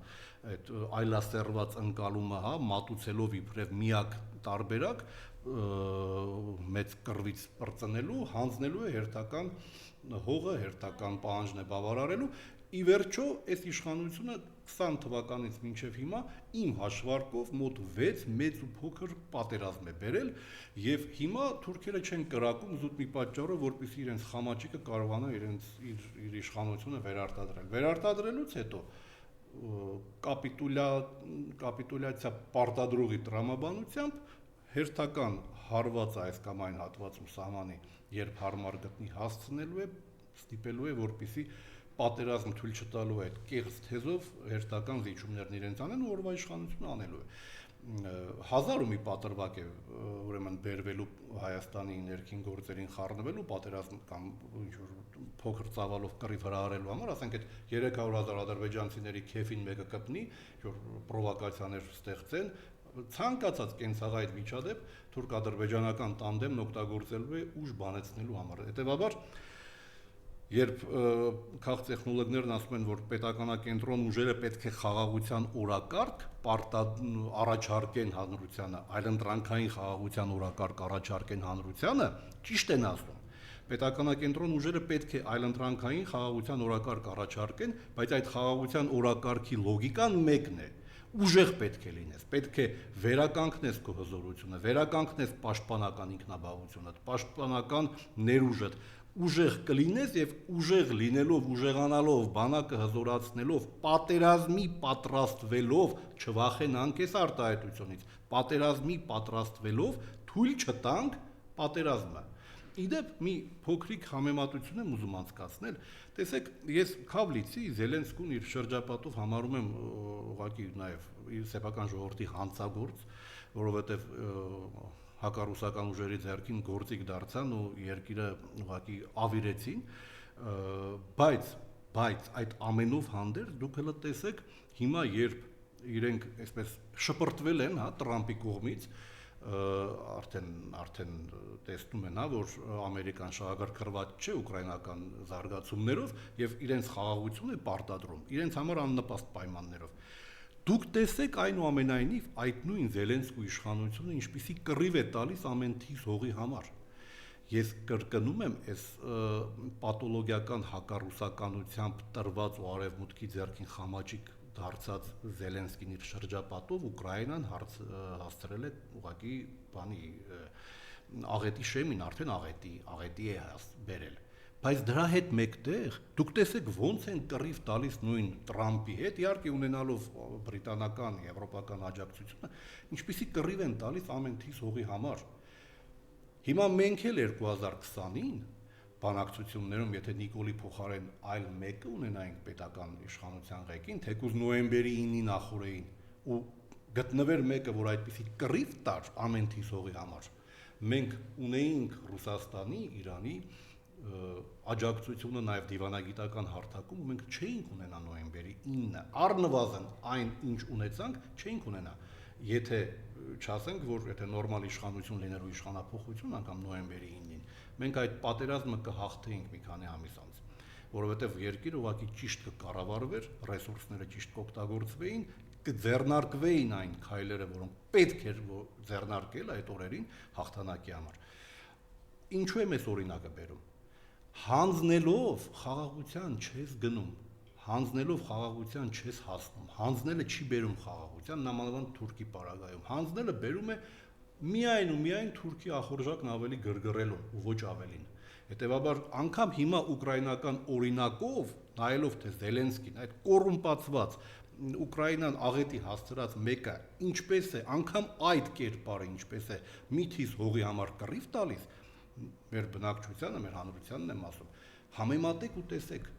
այդ այլասերված ընկալումը, մատուցելով իբրև միակ տարբերակ մեծ կռվից պրծնելու, հանձնելու է հերթական հողը, հերթական պահանջն է բավարարելու։ Ի վերջո, այս իշխանությունը 20 թվականից մինչև հիմա իմ հաշվարկով մոտ 6 մեծ ու փոքր պատերազմ է բերել եւ հիմա թուրքերը չեն կրակում զուտ մի պատճառով, որպեսզի իրենց խամաճիկը կարողանա իր իշխանությունը վերարտադրել։ Վերարտադրելուց հետո կապիտուլյացիա պարտադրողի տրամաբանությամբ հերթական հարվածը այս կամ այն հատվածում սահմանի, երբ հարմար գտնի, հասցնելու է, ստիպելու է, որպեսզի պատերազմ թույլ չտալու այդ կեղծ թեզով հերթական զիջումներն իրենց անեն ու օրվա իշխանությունը անելու է։ Հազար ու մի պատրվակ է ուրեմն բերվելու Հայաստանի ներքին գործերին խառնվելու պատերազմ կամ ինչ-որ փոքր ծավալով կռիվ հրահարելու համար, ասենք այդ 300,000 ադրբեջանցիների քեֆին մեկը կպնի, որ պրովոկացիաներ ստեղծեն, ցանկացած կենցաղայր միջադեպ թուրք-ադրբեջանական տանդեմն օգտագործելու է ուժ բանեցնելու համար։ Հետևաբար երբ քաղտեխնոլոգներն ասում են, որ պետականակենտրոն ուժերը պետք է խաղաղության օրակարգ առաջարկեն հանրությանը, այլընտրանքային խաղաղության օրակարգ առաջարկեն հանրությանը, ճիշտ են ասում։ Պետականակենտրոն ուժերը պետք է այլընտրանքային խաղաղության օրակարգ առաջարկեն, բայց այդ խաղաղության օրակարգի լոգիկան մեկն է։ Ուժեղ պետք է լինես, պետք է վերականգնես քո հզորությունը, վերականգնես պաշտպանական ինքնաբավությունը, պաշտպանական ներուժդ, ուժեղ կլինես եւ ուժեղ լինելով, ուժեղանալով, բանակը հզորացնելով, պատերազմի պատրաստվելով, չվախենանք այս արտահայտությունից, պատերազմի պատրաստվելով թույլ չտանք պատերազմը։ Իդեպ մի փոքրիկ համեմատություն եմ ուզում անցկացնել, տեսեք, ես Քավլիցի Զելենսկուն իր շրջապատով համարում եմ ուղղակի նաեւ սեփական ժողովրդի հանցագործ, որովհետեւ հակառուսական ուժերի ձեռքին գործիք դարձան ու երկիրը ուղղակի ավիրեցին, բայց այդ ամենով հանդերձ դուք հələ տեսեք հիմա երբ իրենք այսպես շպրտվել են, Տրամպի կողմից, արդեն տեսնում են, որ ամերիկան շահագրգռված չէ ուկրաինական զարգացումներով եւ իրենց խաղաղություն է պարտադրում, իրենց համար աննպաստ պայմաններով։ Դուք տեսեք այնուամենայնիվ այդ նույն Զելենսկու իշխանությունը ինչպիսի կռիվ է տալիս ամեն թիվ հողի համար։ Ես կրկնում եմ, այս պաթոլոգիական հակառուսականությամբ տրված ու արևմուտքի ձեռքին խամաճիկ դարձած Զելենսկին իր շրջապատով Ուկրաինան հասցրել է ուղղակի աղետի շեմին, արդեն աղետի է բերել։ Բայց դրա հետ մեկտեղ դուք տեսեք ոնց են կռիվ տալիս նույն Տրամպի հետ, իհարկե ունենալով բրիտանական, եվրոպական աջակցությունը, ինչպիսի կռիվ են տալիս ամեն թիվ հողի համար։ Հիմա մենք էլ 2020-ին բանակցություններում, եթե Նիկոլի փոխարեն այլ մեկը ունենայինք պետական իշխանության ղեկին, թեկուզ նոյեմբերի 9-ի նախորդին ու գտնվեր մեկը, որ այդպիսի կռիվ տար ամեն թիվ հողի համար, մենք ունեինք Ռուսաստանի, Իրանի աջակցությունը նաև դիվանագիտական հարթակում, մենք չէինք ունենա նոյեմբերի 9-ը, առնվազն այն ինչ ունեցանք, չէինք ունենա, եթե չասենք, որ եթե նորմալ իշխանություն լինելու իշխանափոխություն անգամ նոյեմբերի 9-ին, մենք այդ պատերազմը կհաղթեինք մի քանի ամիս անց, որովհետև երկիրը ուղղակի ճիշտ կկառավարվեր, ռեսուրսները ճիշտ կօգտագործվեին, կձեռնարկվեին այն քայլերը, որոնք պետք էր ձեռնարկել այդ օրերին հաղթանակի համար։ Ինչու եմ այս օրինակը բերում։ Հանձնելով խաղաղության չես գնում, հանձնելով խաղաղության չես հասնում, հանձնելը չի բերում խաղաղության, նամանավանդ Թուրքի պարագայում, հանձնելը բերում է միայն ու միայն Թուրքի ախորժակն ավելի գրգռելուն ու ոչ ավելին։ Հետևաբար անգամ հիմա ուկրաինական օրինակով, նայելով թե Զելենսկին, այդ կոռումպացված Ուկրաինան աղետի հասցրած մեկը ինչպես է, անգամ այդ կերպարը ինչպես է միթիս հողի համար կռիվ տալիս, մեր բնակչությանը, մեր հանրությանն եմ ասում, համեմատեք ու տեսեք,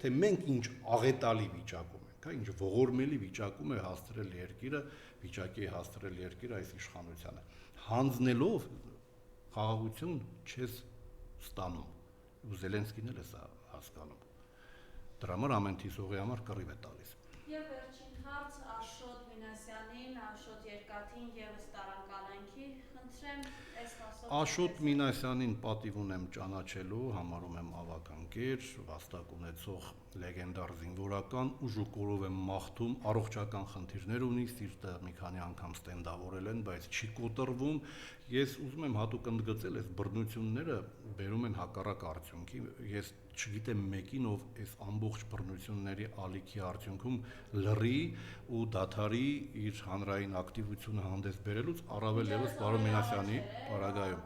թե մենք ինչ աղետալի վիճակում ենք, ինչ ողորմելի վիճակում է հասցրել երկիրը, վիճակի է հասցրել երկիրը այս իշխանությանը։ Հանձնելով խաղաղություն չես ստանում, ու Զելենսկին էլ է սա հասկանում։ Դրա համար ամեն թիսողի համար կռիվ է տալիս։ Եվ վերջին հարց Աշոտ Մինասյանին, Աշոտ Երկաթին եւս տարանկանանքի, խնդրեմ, այս մասով Աշոտ Մինասյանին պատիվ ունեմ ճանաչելու, համարում եմ ավագ ընկեր, վաստակ ունեցող լեգենդար զինվորական, ուժուկորով եմ մաղթում, առողջական խնդիրներ ունի, սիրտը մի քանի անգամ ստենդավորել են, բայց չի կոտրվում։ Ես ուզում եմ հատուկ ընդգծել, այս բռնությունները բերում են հակառակ արդյունքի։ Ես չգիտեմ մեկին, ով այս ամբողջ բռնությունների ալիքի արդյունքում լռի ու դադարի իր հանրային ակտիվությունը հանդես բերելուց, առավել ևս պարոն Մինասյանի պարագայում։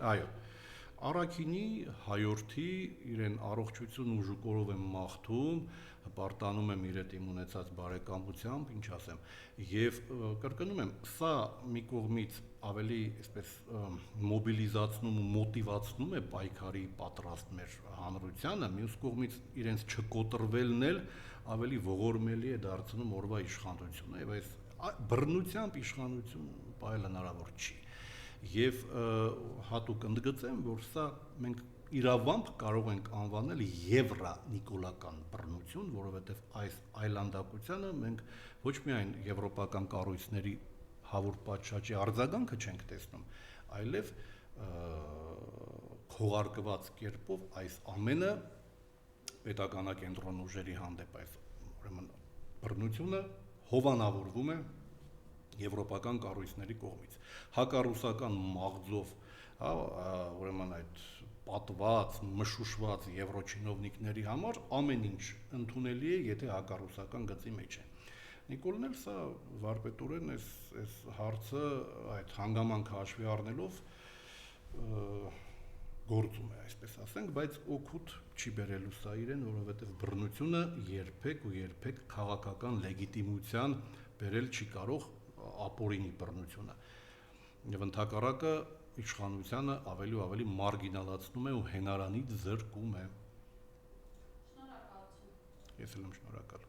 Այո, Առաքինի հայորդի իրեն առողջություն ուժուկորով եմ մաղթում, հպարտանում եմ իր հետ իմ ունեցած բարեկամությամբ, ինչ ասեմ, եւ կրկնում եմ, սա մի կողմից ավելի այսպես մոբիլիզացնում ու մոտիվացնում է պայքարի պատրաստ մեր հանրությանը, մյուս կողմից իրենց չկոտրվելն էլ ավելի ողորմելի է դարձնում օրվա իշխանությունը եւ այս բռնությամբ իշխանություն պահել հնարավոր չի։ Եվ հատուկ ընդգծեմ, որ սա մենք իրավամբ կարող ենք անվանել եվրանիկոլական բռնություն, որովհետև այս այլանդակությանը մենք ոչ միայն եվրոպական կառույցների հավուր պատշաճի արձագանքը չենք տեսնում, այլև քողարկված կերպով այս ամենը պետականակենտրոն ուժերի հանդեպ այս ուրեմն բռնությունը հովանավորվում է եվրոպական կառույցների կողմից, հակառուսական մաղձով, ուրեմն այդ պատված, մշուշված եվրոչինովնիկների համար ամեն ինչ ընդունելի է, եթե հակառուսական գծի մեջ է։ Նիկոլն էլ սա վարպետորեն այս հարցը այդ հանգամանքը հաշվի առնելով գործում է, այսպես ասենք, բայց օգուտ չի բերելու սա իրեն, որովհետև բռնությունը երբեք քաղաքական լեգիտիմության բերել չի կարող ապօրինի բռնությունը եւ ընդհակառակը իշխանությանը ավելի ու ավելի մարգինալացնում է ու հենարանից զրկում է։ Շնորհակալություն։ Ես էլ եմ շնորհակալ։